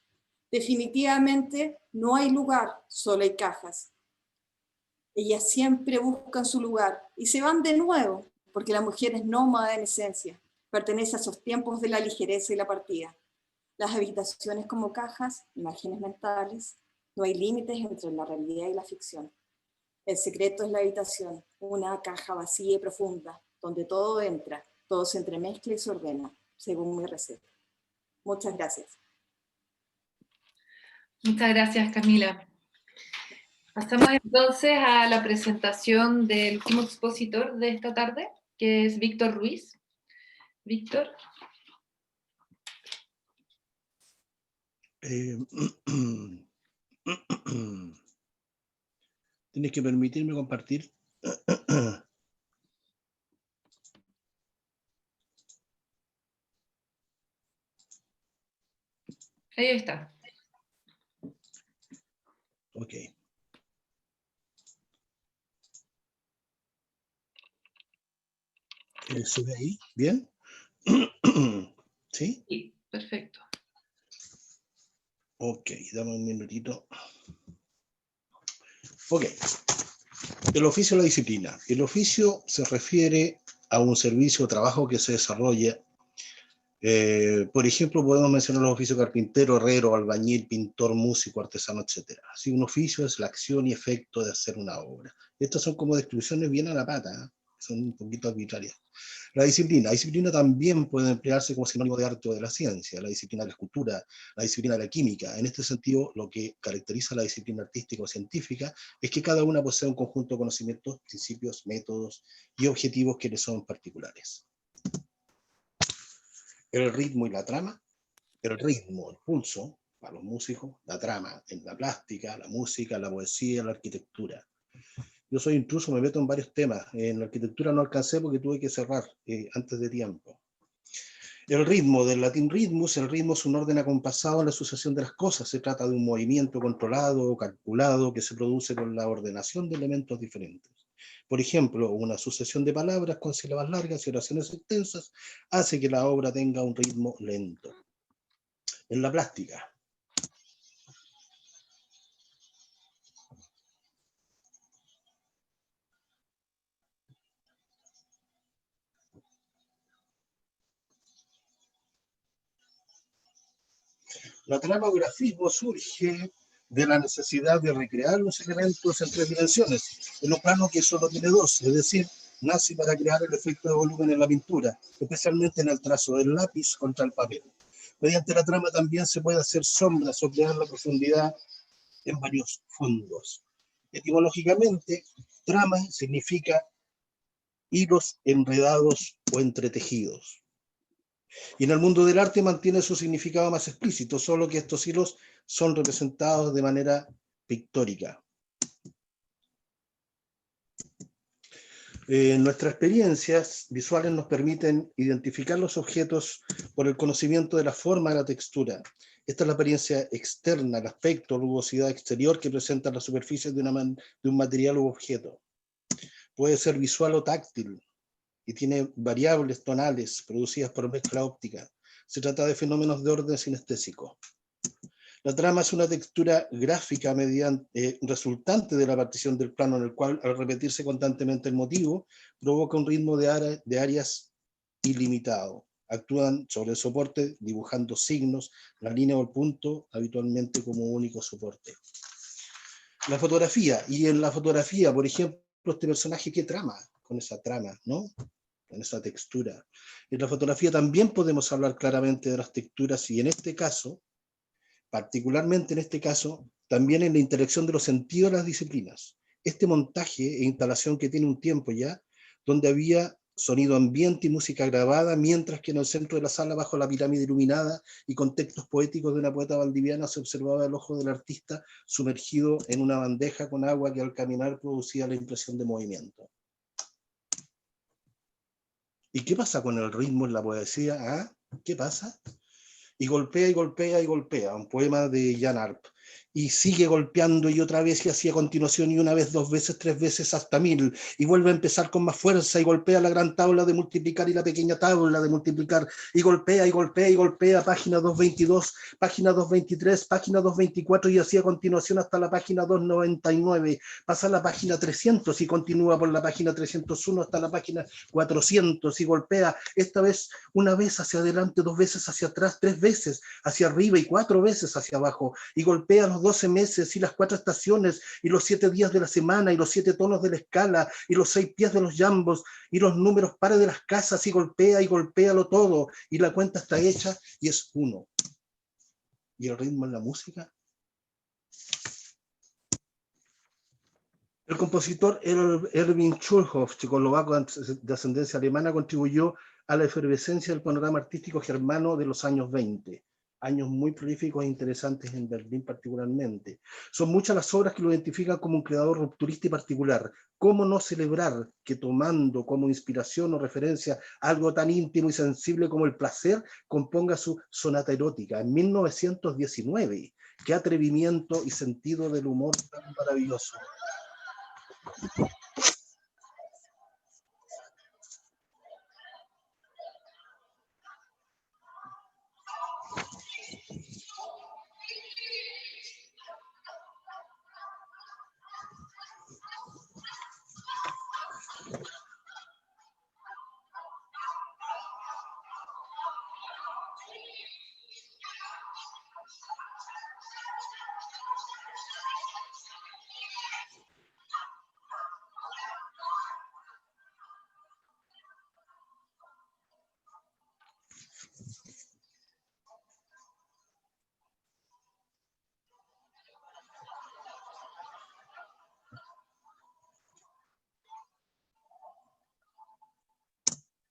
Definitivamente no hay lugar, solo hay cajas. Ellas siempre buscan su lugar y se van de nuevo, porque la mujer es nómada en esencia, pertenece a esos tiempos de la ligereza y la partida. Las habitaciones como cajas, imágenes mentales, no hay límites entre la realidad y la ficción. El secreto es la habitación, una caja vacía y profunda, donde todo entra, todo se entremezcla y se ordena, según mi receta. Muchas gracias. Muchas gracias, Camila. Pasamos entonces a la presentación del último expositor de esta tarde, que es Víctor Ruiz. Víctor. Tienes que permitirme compartir. Ahí está. Ok. ¿Se ve ahí? ¿Bien? ¿Sí? Sí, perfecto. Ok, dame un minutito. Ok. El oficio o la disciplina. El oficio se refiere a un servicio o trabajo que se desarrolla. Por ejemplo, podemos mencionar los oficios carpintero, herrero, albañil, pintor, músico, artesano, etc. Así, un oficio es la acción y efecto de hacer una obra. Estas son como descripciones bien a la pata, ¿eh? Son un poquito arbitrarias. La disciplina también puede emplearse como sinónimo de arte o de la ciencia, la disciplina de la escultura, la disciplina de la química. En este sentido, lo que caracteriza la disciplina artística o científica es que cada una posee un conjunto de conocimientos, principios, métodos y objetivos que le son particulares. El ritmo y la trama. El ritmo, el pulso, para los músicos, la trama, en la plástica, la música, la poesía, la arquitectura. Yo soy intruso, me meto en varios temas. En la arquitectura no alcancé porque tuve que cerrar antes de tiempo. El ritmo, del latín ritmus, el ritmo es un orden acompasado en la sucesión de las cosas. Se trata de un movimiento controlado o calculado que se produce con la ordenación de elementos diferentes. Por ejemplo, una sucesión de palabras con sílabas largas y oraciones extensas hace que la obra tenga un ritmo lento. En la plástica. La trama o grafismo surge de la necesidad de recrear los elementos en 3 dimensiones, en un plano que solo tiene 2, es decir, nace para crear el efecto de volumen en la pintura, especialmente en el trazo del lápiz contra el papel. Mediante la trama también se puede hacer sombras o crear la profundidad en varios fondos. Etimológicamente, trama significa hilos enredados o entretejidos. Y en el mundo del arte mantiene su significado más explícito, solo que estos hilos son representados de manera pictórica. Nuestras experiencias visuales nos permiten identificar los objetos por el conocimiento de la forma y la textura. Esta es la apariencia externa, el aspecto, la rugosidad exterior que presenta la superficie de un material u objeto. Puede ser visual o táctil, y tiene variables tonales producidas por mezcla óptica. Se trata de fenómenos de orden sinestésico. La trama es una textura gráfica resultante de la partición del plano, en el cual, al repetirse constantemente el motivo, provoca un ritmo de áreas ilimitado. Actúan sobre el soporte dibujando signos, la línea o el punto, habitualmente como único soporte. La fotografía, y en la fotografía, por ejemplo, este personaje, ¿qué trama con esa trama, no? en esa textura. En la fotografía también podemos hablar claramente de las texturas, y en este caso, particularmente en este caso, también en la interacción de los sentidos de las disciplinas. Este montaje e instalación que tiene un tiempo ya, donde había sonido ambiente y música grabada, mientras que en el centro de la sala, bajo la pirámide iluminada y con textos poéticos de una poeta valdiviana, se observaba el ojo del artista sumergido en una bandeja con agua que al caminar producía la impresión de movimiento. ¿Y qué pasa con el ritmo en la poesía? ¿Ah? ¿Qué pasa? Y golpea y golpea y golpea, un poema de Jan Arp. Y sigue golpeando y otra vez y así a continuación, y una vez, dos veces, tres veces, hasta 1000, y vuelve a empezar con más fuerza y golpea la gran tabla de multiplicar y la pequeña tabla de multiplicar, y golpea y golpea y golpea, página 222, página 223, página 224, y así a continuación hasta la página 299, pasa a la página 300 y continúa por la página 301 hasta la página 400, y golpea esta vez una vez hacia adelante, dos veces hacia atrás, tres veces hacia arriba y cuatro veces hacia abajo, y golpea los 12 meses y las 4 estaciones y los 7 días de la semana y los 7 tonos de la escala y los 6 pies de los jambos y los números pares de las casas, y golpéalo todo, y la cuenta está hecha y es 1. ¿Y el ritmo en la música? El compositor Erwin Schulhoff, checoslovaco de ascendencia alemana, contribuyó a la efervescencia del panorama artístico germano de los años 20. Años muy prolíficos e interesantes en Berlín particularmente. Son muchas las obras que lo identifican como un creador rupturista y particular. ¿Cómo no celebrar que, tomando como inspiración o referencia algo tan íntimo y sensible como el placer, componga su sonata erótica en 1919? ¡Qué atrevimiento y sentido del humor tan maravilloso!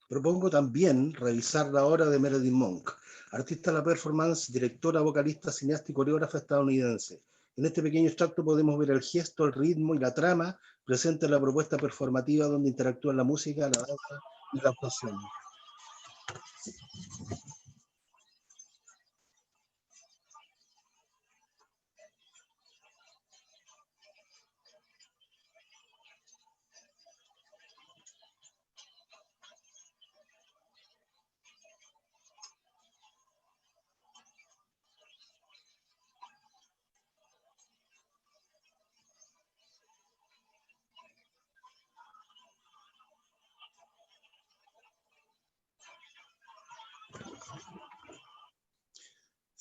Propongo también revisar la obra de Meredith Monk, artista de la performance, directora, vocalista, cineasta y coreógrafa estadounidense. En este pequeño extracto podemos ver el gesto, el ritmo y la trama presente en la propuesta performativa, donde interactúan la música, la danza y la actuación.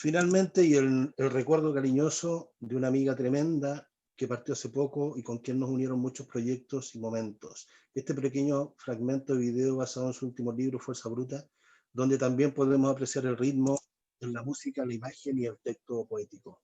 Finalmente, y el recuerdo cariñoso de una amiga tremenda que partió hace poco y con quien nos unieron muchos proyectos y momentos. Este pequeño fragmento de video basado en su último libro, Fuerza Bruta, donde también podemos apreciar el ritmo en la música, la imagen y el texto poético.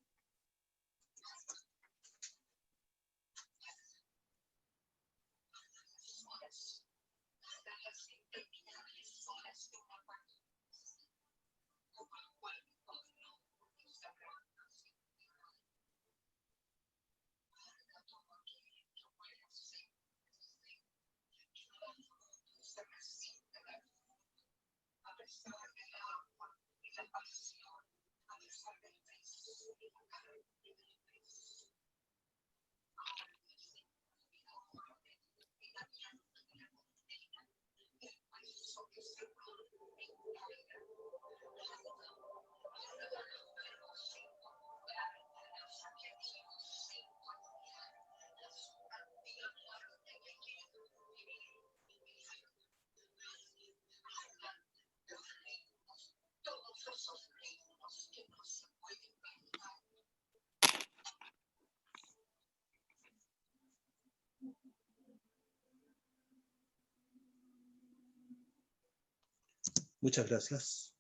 Muchas gracias.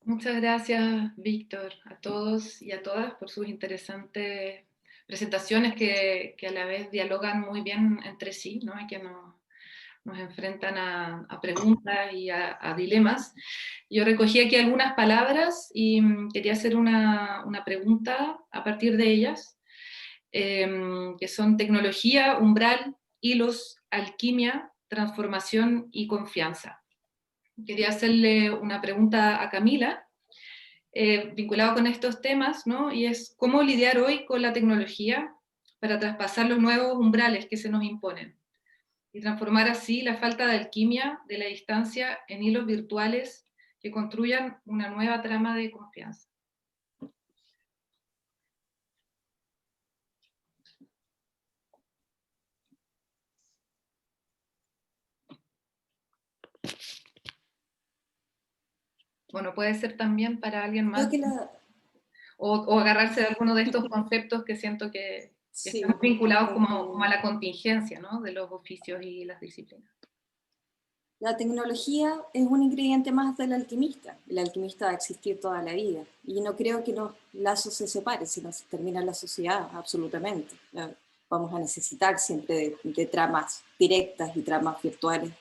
Muchas gracias, Víctor, a todos y a todas por sus interesantes presentaciones que a la vez dialogan muy bien entre sí, ¿no? Y que nos enfrentan a preguntas y a dilemas. Yo recogí aquí algunas palabras y quería hacer una pregunta a partir de ellas, que son tecnología, umbral, hilos, alquimia, transformación y confianza. Quería hacerle una pregunta a Camila, vinculado con estos temas, ¿no? Y es cómo lidiar hoy con la tecnología para traspasar los nuevos umbrales que se nos imponen y transformar así la falta de alquimia de la distancia en hilos virtuales que construyan una nueva trama de confianza. Bueno, puede ser también para alguien más, o agarrarse de alguno de estos conceptos que siento que Sí, están vinculados como a la contingencia, ¿no? De los oficios y las disciplinas. la tecnología es un ingrediente más del alquimista. El alquimista va a existir toda la vida. Y no creo que los lazos se separen, sino se termina la sociedad, absolutamente. Vamos a necesitar siempre de tramas directas y tramas virtuales,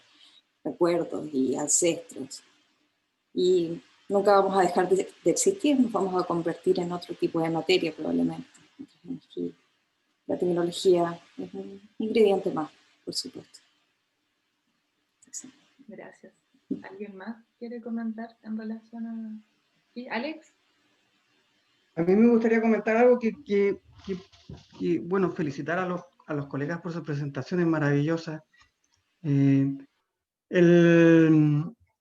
recuerdos y ancestros. Y nunca vamos a dejar de existir, nos vamos a convertir en otro tipo de materia probablemente. La tecnología es un ingrediente más, por supuesto. Sí. Gracias. ¿Alguien más quiere comentar en relación a...? ¿Sí, Alex? A mí me gustaría comentar algo bueno, felicitar a los colegas por sus presentaciones maravillosas.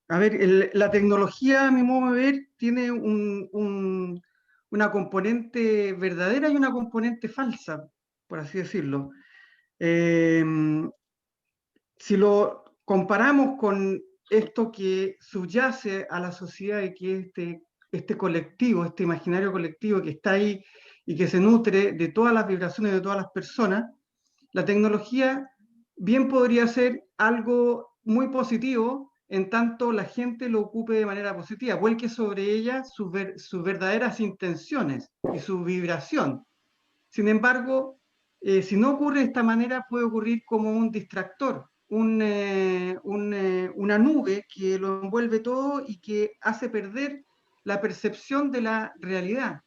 La tecnología, a mi modo de ver, tiene una componente verdadera y una componente falsa, por así decirlo. Si lo comparamos con esto que subyace a la sociedad y que es este colectivo, este imaginario colectivo que está ahí y que se nutre de todas las vibraciones de todas las personas, la tecnología bien podría ser algo muy positivo en tanto la gente lo ocupe de manera positiva, vuelque sobre ella sus verdaderas intenciones y su vibración. Sin embargo, si no ocurre de esta manera, puede ocurrir como un distractor, una nube que lo envuelve todo y que hace perder la percepción de la realidad,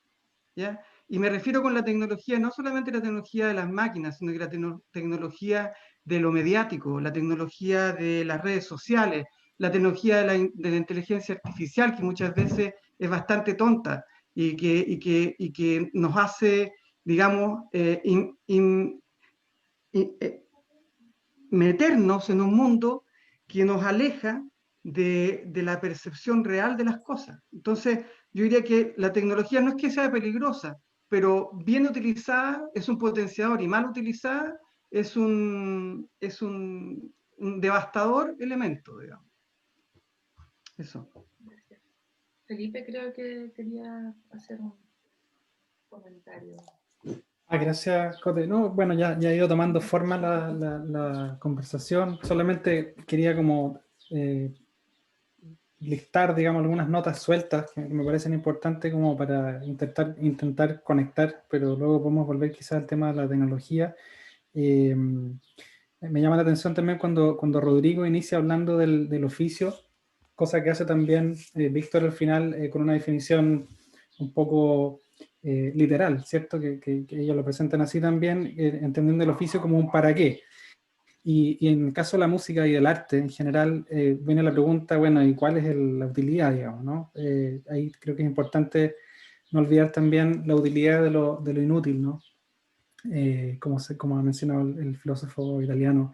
¿ya? Y me refiero con la tecnología, no solamente la tecnología de las máquinas, sino que la tecnología de lo mediático, la tecnología de las redes sociales, la tecnología de la inteligencia artificial, que muchas veces es bastante tonta y que nos hace, digamos, meternos en un mundo que nos aleja de la percepción real de las cosas. Entonces, yo diría que la tecnología no es que sea peligrosa, pero bien utilizada es un potenciador y mal utilizada es un devastador elemento, digamos. Eso. Gracias. Felipe, creo que quería hacer un comentario. Gracias, Cote. No, bueno, ya ha ido tomando forma la conversación. Solamente quería como listar, digamos, algunas notas sueltas que me parecen importantes como para intentar conectar, pero luego podemos volver quizás al tema de la tecnología. Me llama la atención también cuando Rodrigo inicia hablando del oficio, cosa que hace también Víctor al final con una definición un poco literal, ¿cierto? Que ellos lo presentan así también, entendiendo el oficio como un para qué. Y en el caso de la música y del arte en general, viene la pregunta, bueno, ¿y cuál es la utilidad, digamos, ¿no? Ahí creo que es importante no olvidar también la utilidad de lo inútil, ¿no? Como ha mencionado el filósofo italiano.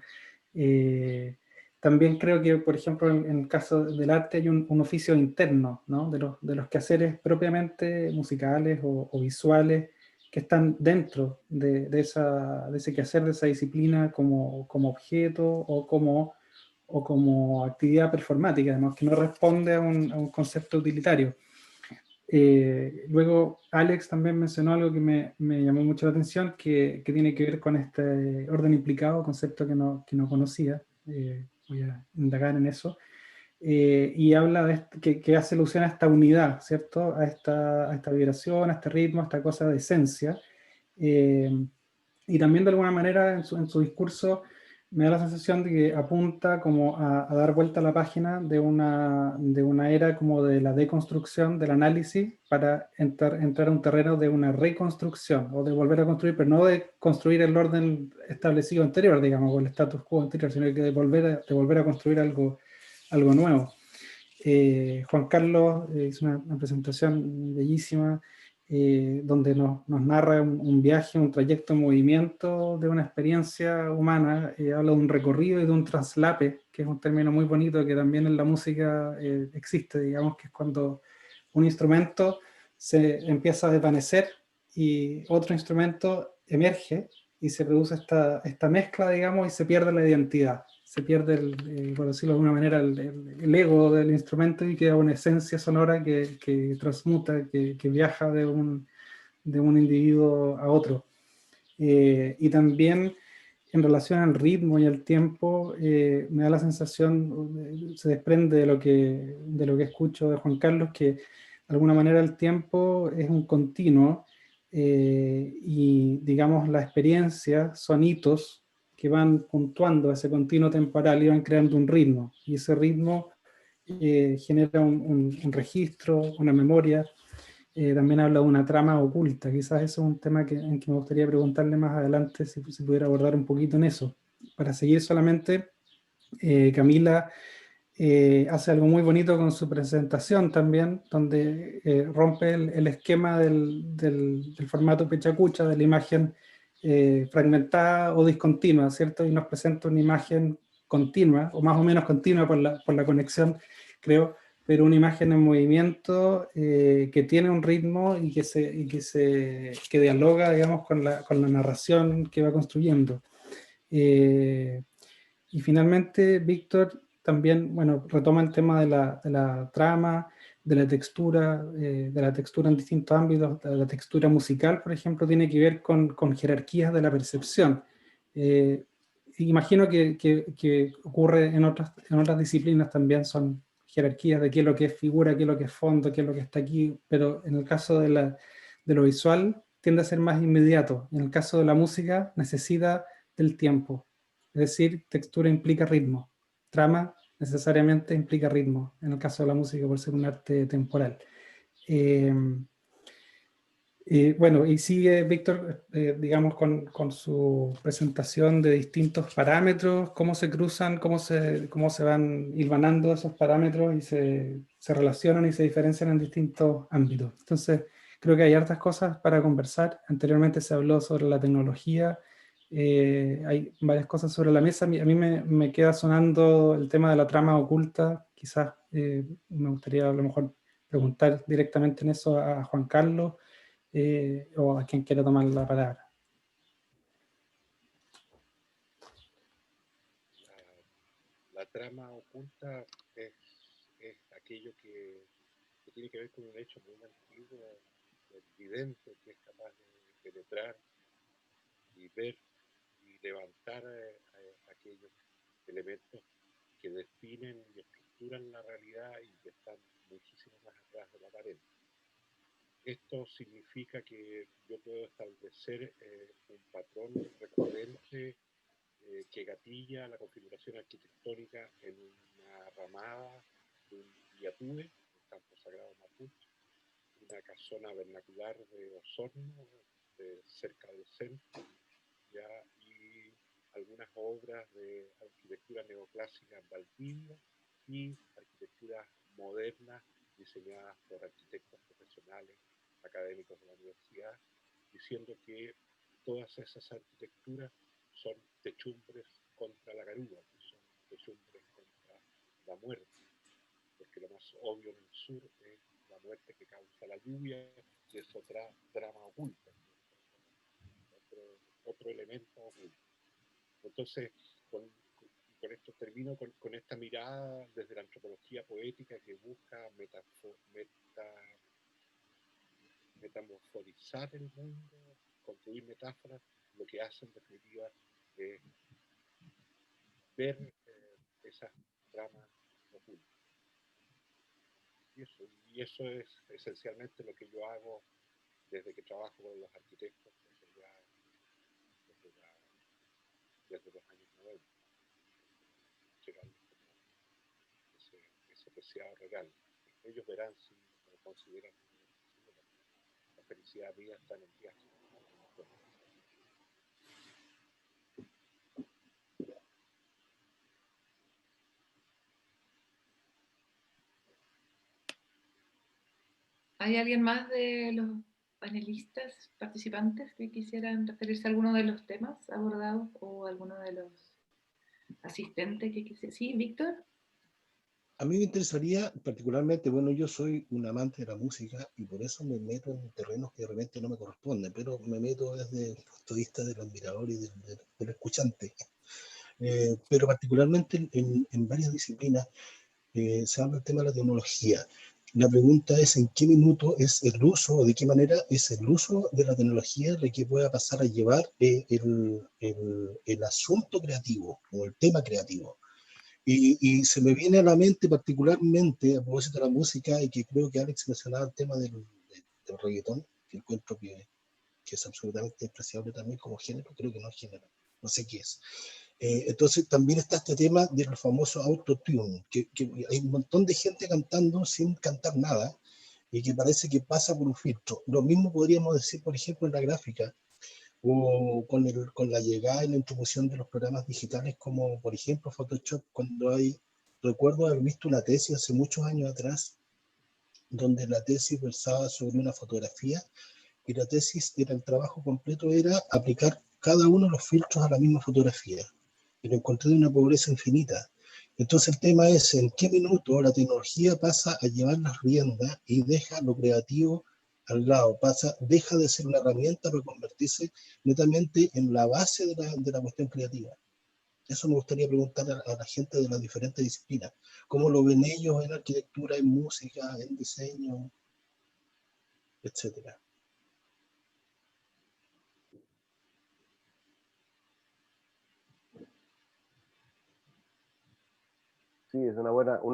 También creo que, por ejemplo, en el caso del arte hay un oficio interno, ¿no? De los quehaceres propiamente musicales o visuales que están dentro de ese quehacer, de esa disciplina como objeto o como actividad performática, además, que no responde a un concepto utilitario. Luego Alex también mencionó algo que me llamó mucho la atención, que tiene que ver con este orden implicado, concepto que no conocía. Voy a indagar en eso. y habla de que hace alusión a esta unidad, ¿cierto? A esta vibración, a este ritmo, a esta cosa de esencia. Y también de alguna manera en su discurso me da la sensación de que apunta como a dar vuelta a la página de una era como de la deconstrucción, del análisis, para entrar a un terreno de una reconstrucción, o de volver a construir, pero no de construir el orden establecido anterior, digamos, o el status quo anterior, sino que de volver a construir algo nuevo. Juan Carlos hizo una presentación bellísima, donde nos narra un viaje, un trayecto en movimiento de una experiencia humana, habla de un recorrido y de un traslape, que es un término muy bonito que también en la música existe, digamos, que es cuando un instrumento se empieza a desvanecer y otro instrumento emerge y se produce esta mezcla, digamos, y se pierde la identidad. Se pierde, por decirlo de alguna manera, el ego del instrumento y queda una esencia sonora que transmuta, que viaja de un individuo a otro. Y también en relación al ritmo y al tiempo, me da la sensación, se desprende de lo que escucho de Juan Carlos, que de alguna manera el tiempo es un continuo, y digamos la experiencia son hitos que van puntuando ese continuo temporal y van creando un ritmo, y ese ritmo genera un registro, una memoria. También habla de una trama oculta, quizás eso es un tema en que me gustaría preguntarle más adelante si pudiera abordar un poquito en eso. Para seguir solamente, Camila hace algo muy bonito con su presentación también, donde rompe el esquema del formato pechacucha, de la imagen fragmentada o discontinua, ¿cierto? Y nos presenta una imagen continua, o más o menos continua por la conexión, creo, pero una imagen en movimiento que tiene un ritmo y que dialoga, digamos, con la narración que va construyendo. Y finalmente, Víctor también, bueno, retoma el tema de la trama, de la textura en distintos ámbitos. La textura musical, por ejemplo, tiene que ver con jerarquías de la percepción. Imagino que ocurre en otras disciplinas también, son jerarquías de qué es lo que es figura, qué es lo que es fondo, qué es lo que está aquí, pero en el caso de lo visual tiende a ser más inmediato. En el caso de la música necesita del tiempo. Es decir, textura implica ritmo, trama necesariamente implica ritmo, en el caso de la música por ser un arte temporal. Bueno, y sigue Víctor, digamos, con su presentación de distintos parámetros, cómo se cruzan, cómo se van hilvanando esos parámetros y se relacionan y se diferencian en distintos ámbitos. Entonces, creo que hay hartas cosas para conversar. Anteriormente se habló sobre la tecnología, hay varias cosas sobre la mesa. A mí me queda sonando el tema de la trama oculta. Quizás me gustaría a lo mejor preguntar directamente en eso a Juan Carlos, o a quien quiera tomar la palabra. La trama oculta es aquello que tiene que ver con un hecho muy antiguo, evidente, que es capaz de penetrar y ver y levantar aquellos elementos que definen y estructuran la realidad y que están muchísimo más atrás de la pared. Esto significa que yo puedo establecer un patrón recurrente que gatilla la configuración arquitectónica en una ramada de un Yatúe, un campo sagrado mapuche, una casona vernacular de Osorno, cerca del centro, ¿ya? Y algunas obras de arquitectura neoclásica en Valdivia y arquitecturas modernas diseñadas por arquitectos profesionales, académicos de la universidad, diciendo que todas esas arquitecturas son techumbres contra la garúa, que son techumbres contra la muerte, porque lo más obvio en el sur es la muerte que causa la lluvia, que es otra trama oculta, otro elemento oculto. Entonces, con esto termino con esta mirada desde la antropología poética que busca metamorforizar el mundo, construir metáforas. Lo que hace en definitiva es ver esas tramas ocultas. Y eso es esencialmente lo que yo hago desde que trabajo con los arquitectos desde los años 90, entregarles ese preciado regalo. Ellos verán si lo consideran. La felicidad mía está en el viaje. ¿Hay alguien más de los panelistas, participantes, que quisieran referirse a alguno de los temas abordados o a alguno de los asistentes que quisieran? Sí, Víctor. A mí me interesaría particularmente, bueno, yo soy un amante de la música y por eso me meto en terrenos que de repente no me corresponden, pero me meto desde el punto de vista del admirador y del escuchante. Pero particularmente en varias disciplinas se habla del tema de la tecnología. La pregunta es en qué minuto es el uso, o de qué manera es el uso de la tecnología la que pueda pasar a llevar el asunto creativo o el tema creativo. Y se me viene a la mente particularmente a propósito de la música, y que creo que Alex mencionaba el tema del reggaetón, que encuentro que es absolutamente despreciable también como género, creo que no es género, no sé qué es. Entonces también está este tema del famoso autotune, que hay un montón de gente cantando sin cantar nada, y que parece que pasa por un filtro. Lo mismo podríamos decir, por ejemplo, en la gráfica, o con la llegada y la introducción de los programas digitales como por ejemplo Photoshop, recuerdo haber visto una tesis hace muchos años atrás, donde la tesis versaba sobre una fotografía, y la tesis era, el trabajo completo era aplicar cada uno de los filtros a la misma fotografía, y lo encontré de una pobreza infinita. Entonces el tema es en qué minuto la tecnología pasa a llevar las riendas y deja lo creativo al lado, deja de ser una herramienta para convertirse netamente en la base de la cuestión creativa. Eso me gustaría preguntar a la gente de las diferentes disciplinas. ¿Cómo lo ven ellos en arquitectura, en música, en diseño, etcétera? Sí, es una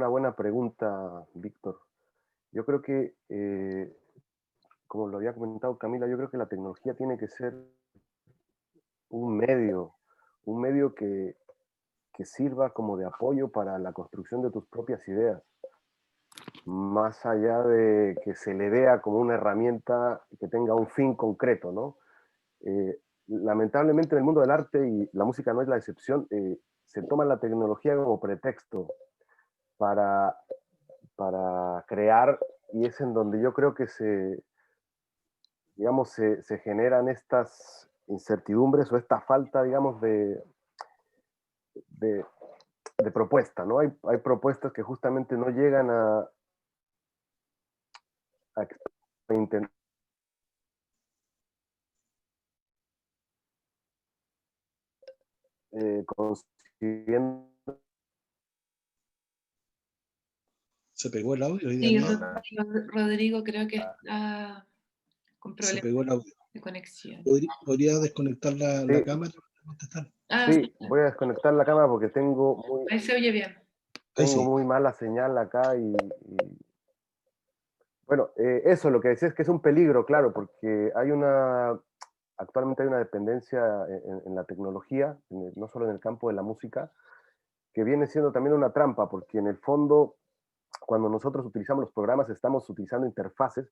buena pregunta, Víctor. Yo creo que, como lo había comentado Camila, yo creo que la tecnología tiene que ser un medio que sirva como de apoyo para la construcción de tus propias ideas, más allá de que se le vea como una herramienta que tenga un fin concreto, ¿no? Lamentablemente en el mundo del arte, y la música no es la excepción, se toma la tecnología como pretexto para, para crear, y es en donde yo creo que digamos, se generan estas incertidumbres o esta falta, digamos, de, de propuesta, ¿no? Hay propuestas que justamente no llegan a intentar consiguiendo. ¿Se pegó el audio? Sí, Rodrigo creo que está con Se problemas pegó el audio. de conexión. ¿Podría desconectar la cámara para contestar? Sí, voy a desconectar la cámara porque ahí se oye bien. Tengo muy mala señal acá bueno, eso, lo que decía es que es un peligro, claro, porque actualmente hay una dependencia en la tecnología, no solo en el campo de la música, que viene siendo también una trampa, porque en el fondo, cuando nosotros utilizamos los programas, estamos utilizando interfaces,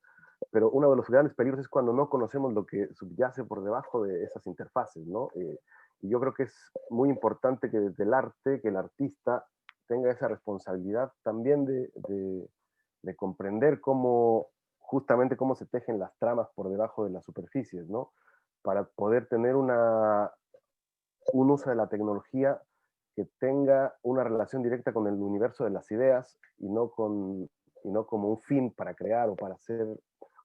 pero uno de los grandes peligros es cuando no conocemos lo que subyace por debajo de esas interfaces, ¿no? Y yo creo que es muy importante que desde el arte, que el artista tenga esa responsabilidad también de comprender justamente cómo se tejen las tramas por debajo de las superficies, ¿no? Para poder tener un uso de la tecnología que tenga una relación directa con el universo de las ideas y no como un fin para crear o para hacer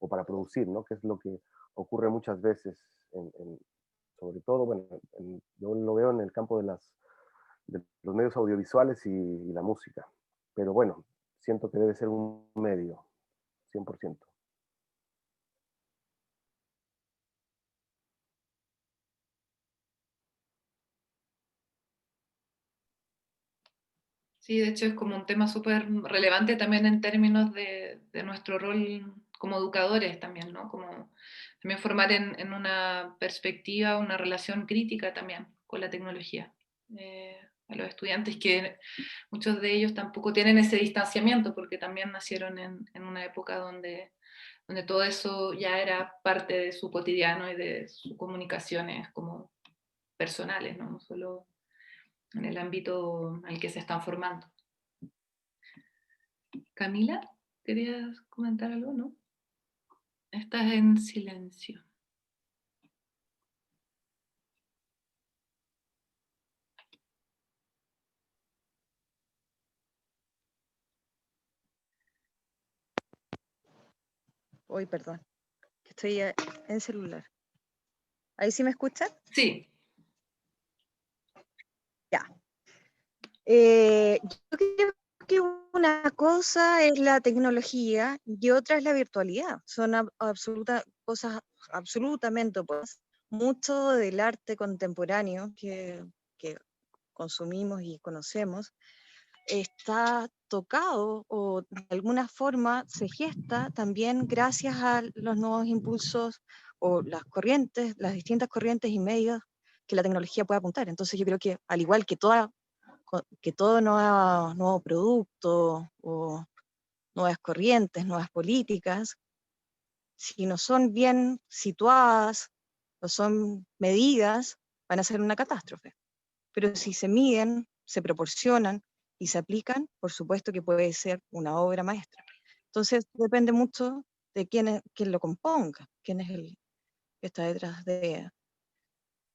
o para producir, ¿no? Que es lo que ocurre muchas veces, sobre todo, bueno, yo lo veo en el campo de los medios audiovisuales y la música. Pero bueno, siento que debe ser un medio, 100%. Sí, de hecho es como un tema súper relevante también en términos de nuestro rol como educadores también, ¿no? Como también formar en una perspectiva, una relación crítica también con la tecnología. A los estudiantes que muchos de ellos tampoco tienen ese distanciamiento porque también nacieron en una época donde todo eso ya era parte de su cotidiano y de sus comunicaciones como personales, ¿no? No solo en el ámbito al que se están formando. Camila, ¿querías comentar algo, no? Estás en silencio. Uy, perdón, que estoy en celular. ¿Ahí sí me escuchan? Sí. Ya. Yo creo que una cosa es la tecnología y otra es la virtualidad. Son cosas absolutamente opuestas. Mucho del arte contemporáneo que consumimos y conocemos está tocado o de alguna forma se gesta también gracias a los nuevos impulsos o las corrientes, las distintas corrientes y medios que la tecnología puede apuntar. Entonces yo creo que al igual que todo nuevo producto o nuevas corrientes, nuevas políticas, si no son bien situadas o son medidas, van a ser una catástrofe. Pero si se miden, se proporcionan y se aplican, por supuesto que puede ser una obra maestra. Entonces depende mucho de quién lo componga, quién es el que está detrás de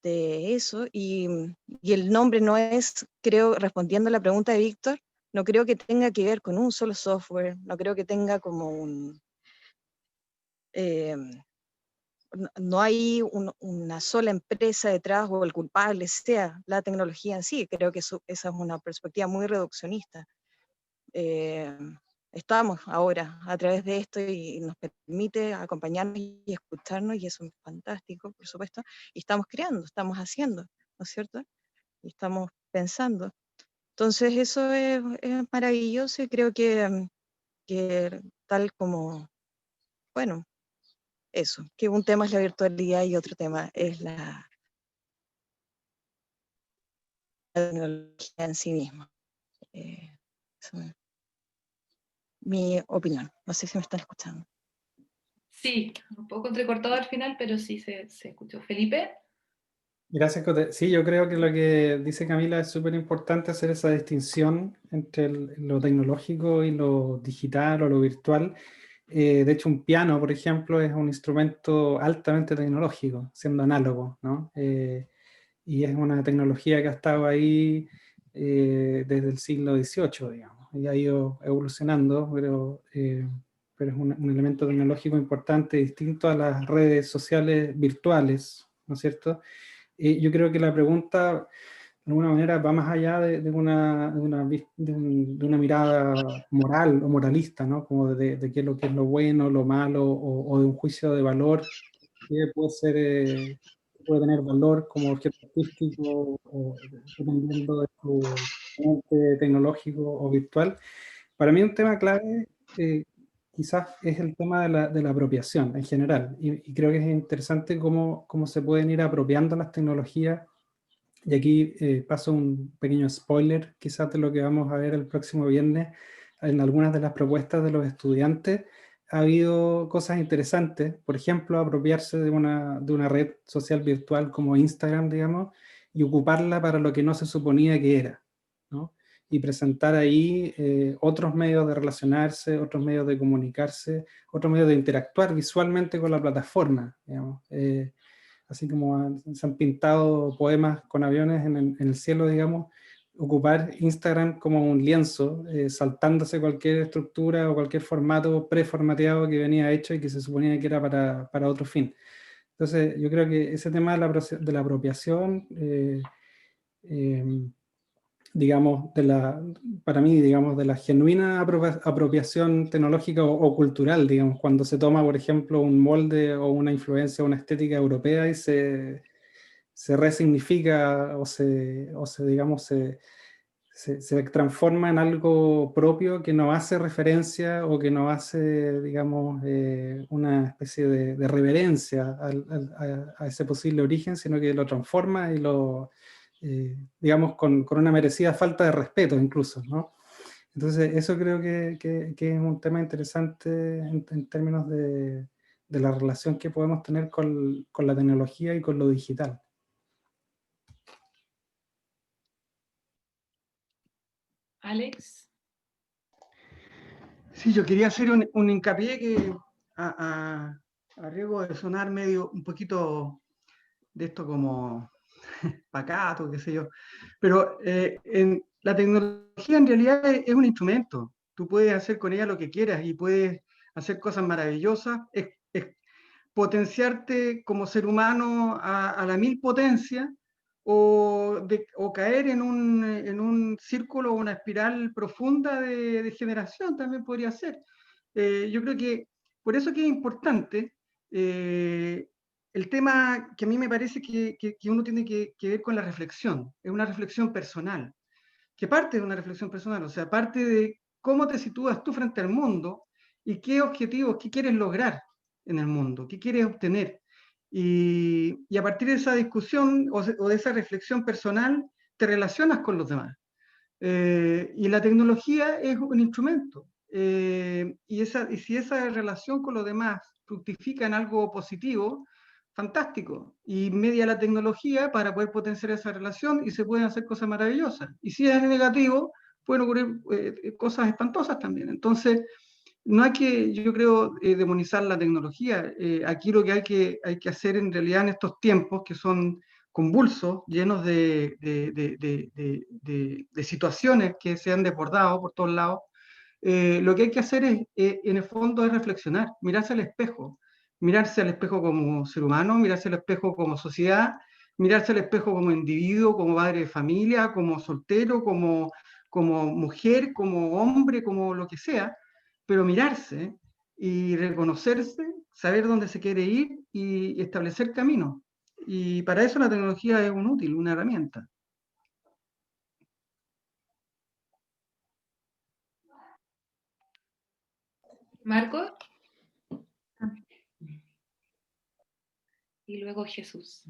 eso. Y el nombre no es, creo, respondiendo a la pregunta de Víctor, no creo que tenga que ver con un solo software, no creo que tenga como no hay una sola empresa detrás o el culpable sea la tecnología en sí. Creo que esa es una perspectiva muy reduccionista. Estamos ahora a través de esto y nos permite acompañarnos y escucharnos, y eso es fantástico, por supuesto, y estamos creando, estamos haciendo, ¿no es cierto? Y estamos pensando. Entonces eso es maravilloso, y creo que tal como, bueno, eso, que un tema es la virtualidad y otro tema es la tecnología en sí misma. Eso es mi opinión. No sé si me están escuchando. Sí, un poco entrecortado al final, pero sí se escuchó. ¿Felipe? Gracias, Cote. Sí, yo creo que lo que dice Camila es súper importante, hacer esa distinción entre lo tecnológico y lo digital o lo virtual. De hecho, un piano, por ejemplo, es un instrumento altamente tecnológico, siendo análogo, ¿no? Y es una tecnología que ha estado ahí desde el siglo XVIII, digamos, y ha ido evolucionando, pero es un elemento tecnológico importante, distinto a las redes sociales virtuales, ¿no es cierto? Yo creo que la pregunta, de alguna manera, va más allá de una mirada moral o moralista, ¿no? Como de qué es lo bueno, lo malo, o de un juicio de valor que puede tener valor como objeto artístico, o dependiendo de su componente tecnológico o virtual. Para mí un tema clave quizás es el tema de la apropiación en general, y creo que es interesante cómo se pueden ir apropiando las tecnologías. Y aquí paso un pequeño spoiler quizás de lo que vamos a ver el próximo viernes. En algunas de las propuestas de los estudiantes ha habido cosas interesantes, por ejemplo, apropiarse de una red social virtual como Instagram, digamos, y ocuparla para lo que no se suponía que era, ¿no? Y presentar ahí otros medios de relacionarse, otros medios de comunicarse, otros medios de interactuar visualmente con la plataforma, digamos. Así como se han pintado poemas con aviones en el cielo, digamos, ocupar Instagram como un lienzo, saltándose cualquier estructura o cualquier formato preformateado que venía hecho y que se suponía que era para otro fin. Entonces, yo creo que ese tema de la apropiación, digamos, para mí, digamos, de la genuina apropiación tecnológica o cultural, digamos, cuando se toma, por ejemplo, un molde o una influencia, una estética europea y se resignifica digamos, se transforma en algo propio que no hace referencia o que no hace, digamos, una especie de reverencia a ese posible origen, sino que lo transforma y lo, digamos, con una merecida falta de respeto incluso, ¿no? Entonces, eso creo que es un tema interesante en términos de la relación que podemos tener con la tecnología y con lo digital. Alex. Sí, yo quería hacer un hincapié que a riesgo de sonar medio un poquito de esto como pacato, qué sé yo, pero la tecnología en realidad es un instrumento. Tú puedes hacer con ella lo que quieras y puedes hacer cosas maravillosas, es potenciarte como ser humano a la mil potencia o caer en un círculo o una espiral profunda de degeneración también podría ser. Yo creo que por eso que es importante el tema que a mí me parece que uno tiene que ver con la reflexión, es una reflexión personal, que parte de una reflexión personal, o sea, parte de cómo te sitúas tú frente al mundo y qué objetivos, qué quieres lograr en el mundo, qué quieres obtener. Y a partir de esa discusión o de esa reflexión personal, te relacionas con los demás. Y la tecnología es un instrumento. Y si esa relación con los demás fructifica en algo positivo, fantástico. Y media la tecnología para poder potenciar esa relación y se pueden hacer cosas maravillosas. Y si es negativo, pueden ocurrir cosas espantosas también. Entonces, no hay que, yo creo, demonizar la tecnología. Aquí lo que hay que hacer en realidad en estos tiempos que son convulsos, llenos de situaciones que se han desbordado por todos lados, lo que hay que hacer es, en el fondo, es reflexionar, mirarse al espejo como ser humano, mirarse al espejo como sociedad, mirarse al espejo como individuo, como padre de familia, como soltero, como mujer, como hombre, como lo que sea, pero mirarse y reconocerse, saber dónde se quiere ir y establecer caminos. Y para eso la tecnología es un útil, una herramienta. Marco. Y luego Jesús.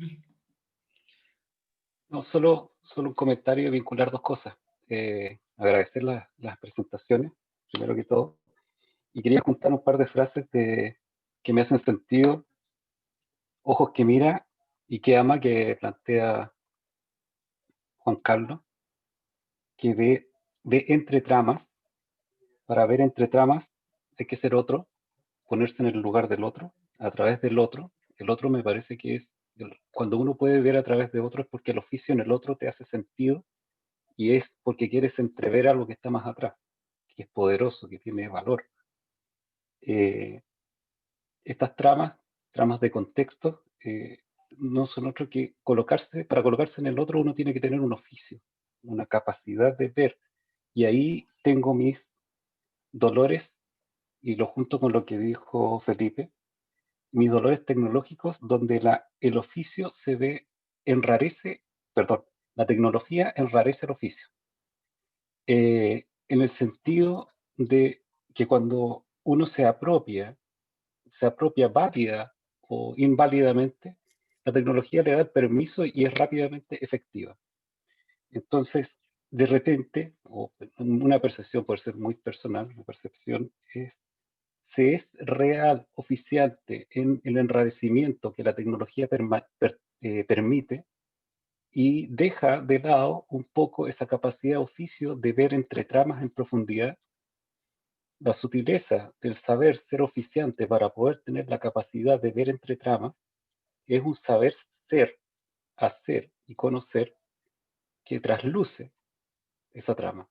No, solo un comentario y vincular dos cosas. Agradecer las presentaciones, primero que todo. Y quería juntar un par de frases que me hacen sentido. Ojos que mira y que ama, que plantea Juan Carlos, que ve entre tramas. Para ver entre tramas hay que ser otro, ponerse en el lugar del otro, a través del otro. El otro me parece que es, cuando uno puede ver a través de otro es porque el oficio en el otro te hace sentido y es porque quieres entrever algo que está más atrás, que es poderoso, que tiene valor. Estas tramas de contexto, no son otro que para colocarse en el otro uno tiene que tener un oficio, una capacidad de ver. Y ahí tengo mis dolores, y lo junto con lo que dijo Felipe, mis dolores tecnológicos, donde el oficio la tecnología enrarece el oficio. En el sentido de que cuando uno se apropia válida o inválidamente, la tecnología le da el permiso y es rápidamente efectiva. Entonces, de repente, o una percepción puede ser muy personal, una percepción se es real, oficiante en el enrarecimiento que la tecnología permite y deja de lado un poco esa capacidad de oficio de ver entre tramas en profundidad. La sutileza del saber ser oficiante para poder tener la capacidad de ver entre tramas es un saber ser, hacer y conocer que trasluce esa trama.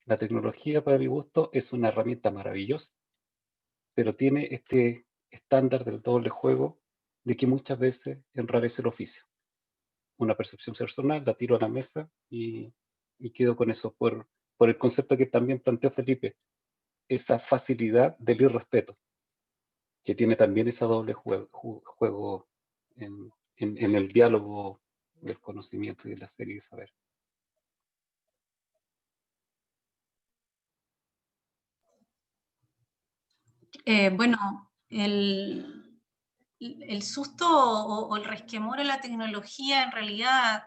La tecnología, para mi gusto, es una herramienta maravillosa, pero tiene este estándar del doble juego de que muchas veces enrarece el oficio. Una percepción personal, la tiro a la mesa y quedo con eso por el concepto que también planteó Felipe, esa facilidad del irrespeto, que tiene también ese doble juego en el diálogo del conocimiento y de la serie de saber. Bueno, el susto o el resquemor a la tecnología, en realidad,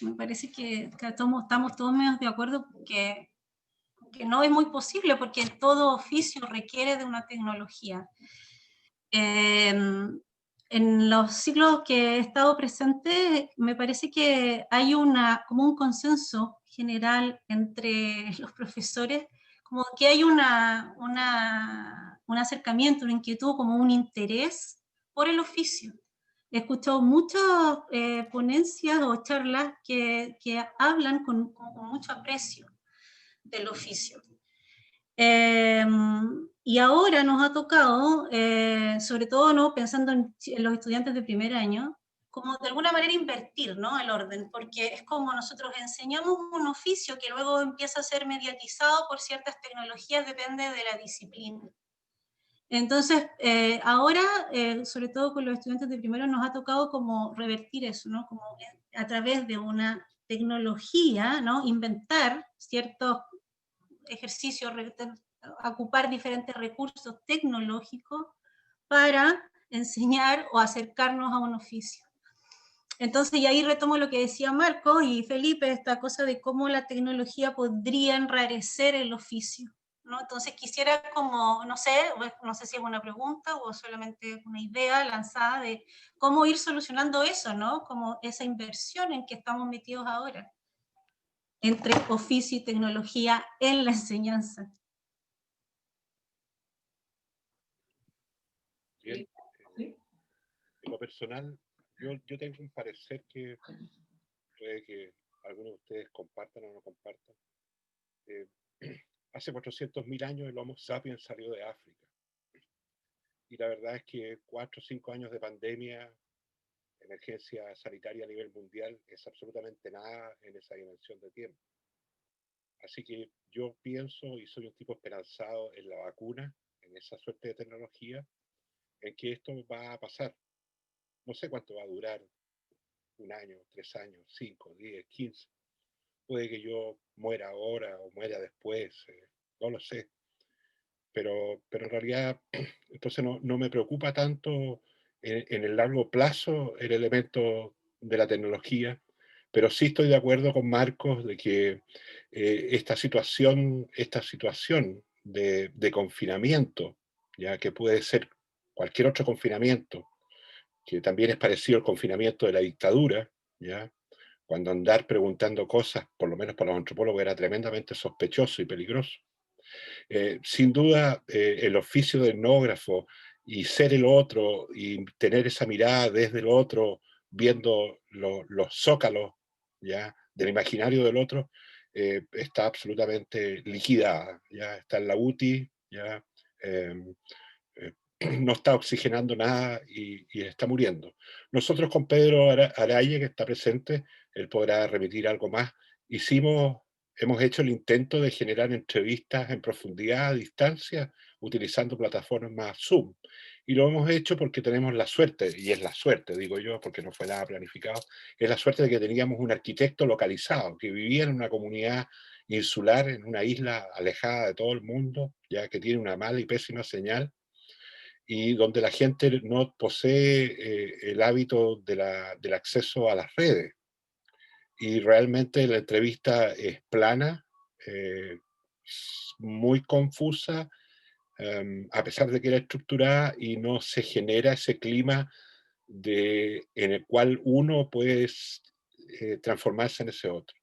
me parece que estamos todos medio de acuerdo que no es muy posible, porque todo oficio requiere de una tecnología. En los ciclos que he estado presente, me parece que hay como un consenso general entre los profesores, como que hay un acercamiento, una inquietud, como un interés por el oficio. He escuchado muchas ponencias o charlas que hablan con mucho aprecio del oficio. Y ahora nos ha tocado, sobre todo, ¿no?, pensando en los estudiantes de primer año, como de alguna manera invertir, ¿no?, el orden, porque es como nosotros enseñamos un oficio que luego empieza a ser mediatizado por ciertas tecnologías, depende de la disciplina. Entonces, ahora, sobre todo con los estudiantes de primero, nos ha tocado como revertir eso, ¿no?, como a través de una tecnología, ¿no?, inventar ciertos ejercicios, ocupar diferentes recursos tecnológicos para enseñar o acercarnos a un oficio. Entonces, y ahí retomo lo que decía Marco y Felipe, esta cosa de cómo la tecnología podría enrarecer el oficio, ¿no? Entonces quisiera como, no sé si es una pregunta o solamente una idea lanzada de cómo ir solucionando eso, ¿no? Como esa inversión en que estamos metidos ahora, entre oficio y tecnología en la enseñanza. Bien. En lo personal, yo tengo un parecer que puede que algunos de ustedes compartan o no compartan. Hace 400.000 años el Homo sapiens salió de África. Y la verdad es que 4 o 5 años de pandemia, emergencia sanitaria a nivel mundial, es absolutamente nada en esa dimensión de tiempo. Así que yo pienso, y soy un tipo esperanzado en la vacuna, en esa suerte de tecnología, en que esto va a pasar. No sé cuánto va a durar, 1 año, 3 años, 5, 10, 15. Puede que yo muera ahora o muera después, no lo sé. Pero en realidad, entonces no me preocupa tanto en el largo plazo el elemento de la tecnología, pero sí estoy de acuerdo con Marcos de que esta situación de confinamiento, ya que puede ser cualquier otro confinamiento, que también es parecido al confinamiento de la dictadura, ¿ya? Cuando andar preguntando cosas, por lo menos para los antropólogos, era tremendamente sospechoso y peligroso. Sin duda, el oficio del etnógrafo y ser el otro y tener esa mirada desde el otro, viendo los zócalos, ¿ya?, del imaginario del otro, está absolutamente liquidada. Ya está en la UTI, ya no está oxigenando nada y está muriendo. Nosotros con Pedro Araye, que está presente, él podrá remitir algo más, hemos hecho el intento de generar entrevistas en profundidad, a distancia, utilizando plataformas Zoom. Y lo hemos hecho porque tenemos la suerte, y es la suerte, digo yo, porque no fue nada planificado, es la suerte de que teníamos un arquitecto localizado, que vivía en una comunidad insular, en una isla alejada de todo el mundo, ya que tiene una mala y pésima señal, y donde la gente no posee el hábito del acceso a las redes. Y realmente la entrevista es plana, muy confusa, a pesar de que era estructurada, y no se genera ese clima en el cual uno puede transformarse en ese otro,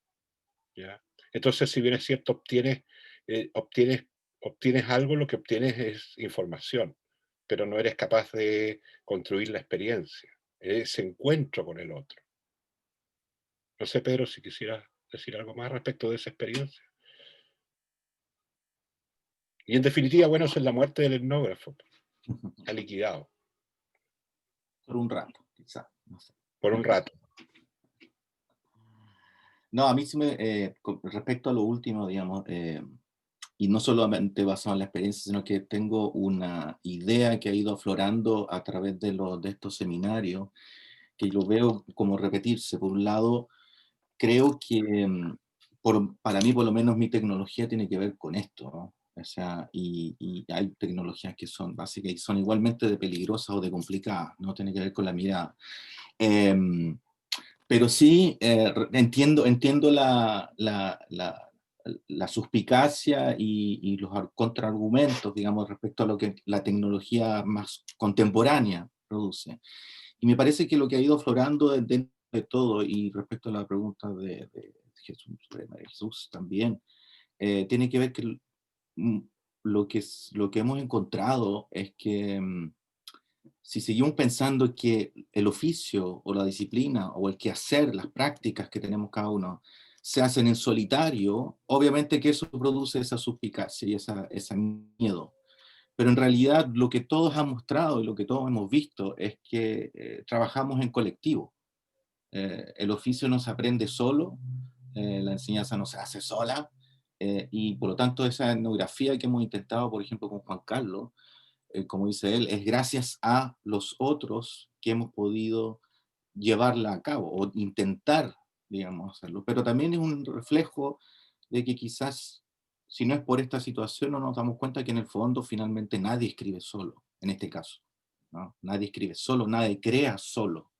¿ya? Entonces, si bien es cierto, obtienes algo, lo que obtienes es información, pero no eres capaz de construir la experiencia, ese encuentro con el otro. No sé, Pedro, si quisieras decir algo más respecto de esa experiencia. Y en definitiva, bueno, eso es la muerte del etnógrafo. Ha liquidado. Por un rato, quizás. No sé. Por un rato. No, a mí sí con respecto a lo último, digamos, y no solamente basado en la experiencia, sino que tengo una idea que ha ido aflorando a través de estos seminarios, que yo veo como repetirse. Por un lado, creo que para mí, por lo menos, mi tecnología tiene que ver con esto, ¿no? O sea, y hay tecnologías que son básicas y son igualmente de peligrosas o de complicadas, no tiene que ver con la mirada. Pero sí, entiendo la suspicacia y los contraargumentos, digamos, respecto a lo que la tecnología más contemporánea produce. Y me parece que lo que ha ido aflorando dentro de todo, y respecto a la pregunta de Jesús, de María Jesús también, tiene que ver que lo que hemos encontrado es que si seguimos pensando que el oficio o la disciplina o el quehacer, las prácticas que tenemos cada uno, se hacen en solitario, obviamente que eso produce esa suspicacia y ese miedo. Pero en realidad lo que todos han mostrado y lo que todos hemos visto es que trabajamos en colectivo. El oficio no se aprende solo, la enseñanza no se hace sola, y por lo tanto esa etnografía que hemos intentado, por ejemplo, con Juan Carlos, como dice él, es gracias a los otros que hemos podido llevarla a cabo o intentar, digamos, hacerlo. Pero también es un reflejo de que quizás, si no es por esta situación, no nos damos cuenta que en el fondo finalmente nadie escribe solo, en este caso, ¿no? Nadie escribe solo, nadie crea solo.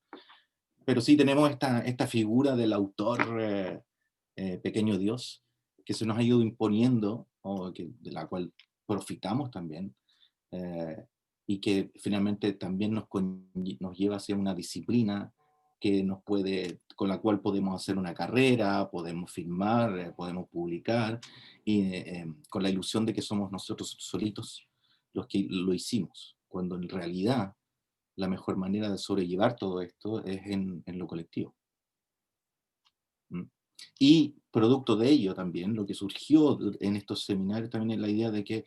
Pero sí tenemos esta figura del autor pequeño Dios que se nos ha ido imponiendo, o de la cual profitamos también, y que finalmente también nos lleva hacia una disciplina que con la cual podemos hacer una carrera, podemos filmar, podemos publicar, y con la ilusión de que somos nosotros solitos los que lo hicimos, cuando en realidad la mejor manera de sobrellevar todo esto es en lo colectivo. Y producto de ello también, lo que surgió en estos seminarios también es la idea de que,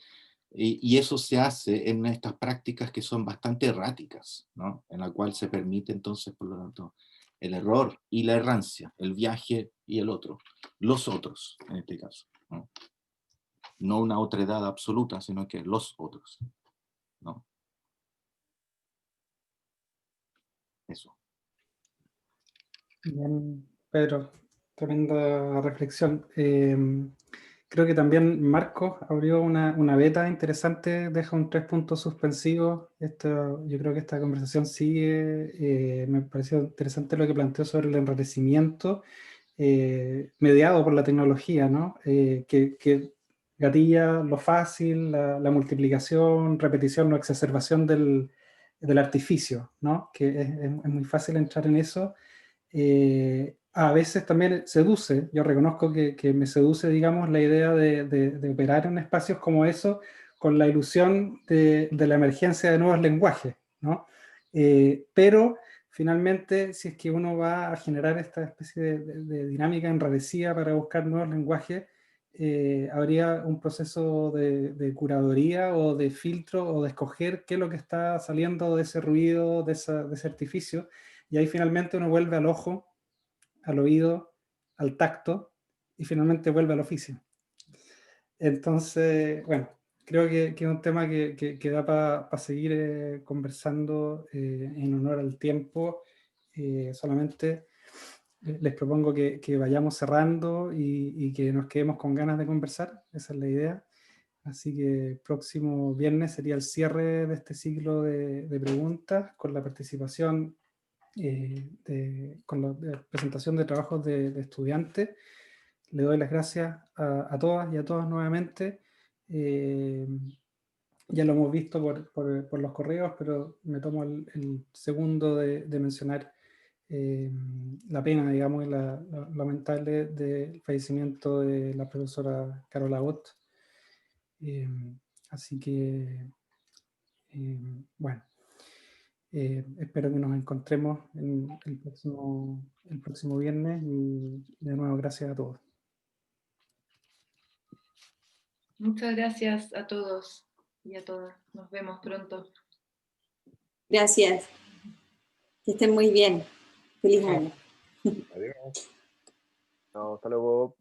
y eso se hace en estas prácticas que son bastante erráticas, ¿no? En la cual se permite entonces, por lo tanto, el error y la errancia, el viaje y el otro, los otros en este caso, ¿no? No una otredad absoluta, sino que los otros, ¿no? Eso. Bien, Pedro, tremenda reflexión. Creo que también Marcos abrió una beta interesante, deja un 3 puntos suspensivos. Yo creo que esta conversación sigue. Me pareció interesante lo que planteó sobre el enrarecimiento mediado por la tecnología, ¿no? Que gatilla lo fácil, la multiplicación, repetición o exacerbación del artificio, ¿no? Que es muy fácil entrar en eso. A veces también seduce, yo reconozco que me seduce, digamos, la idea de operar en espacios como eso con la ilusión de la emergencia de nuevos lenguajes, ¿no? Pero finalmente, si es que uno va a generar esta especie de dinámica enrarecida para buscar nuevos lenguajes, habría un proceso de curaduría o de filtro o de escoger qué es lo que está saliendo de ese ruido, de ese artificio, y ahí finalmente uno vuelve al ojo, al oído, al tacto, y finalmente vuelve al oficio. Entonces, bueno, creo que es un tema que da para seguir conversando en honor al tiempo. Solamente les propongo que vayamos cerrando y que nos quedemos con ganas de conversar, esa es la idea. Así que próximo viernes sería el cierre de este ciclo de preguntas con la participación con la presentación de trabajos de estudiantes. Le doy las gracias a todas y a todos nuevamente. Ya lo hemos visto por los correos, pero me tomo el segundo de mencionar la pena, digamos, y la lamentable del fallecimiento de la profesora Carola Ott. Así que, bueno, espero que nos encontremos el próximo viernes y de nuevo gracias a todos. Muchas gracias a todos y a todas. Nos vemos pronto. Gracias. Que estén muy bien. Feliz año. Adiós. Chao, hasta luego.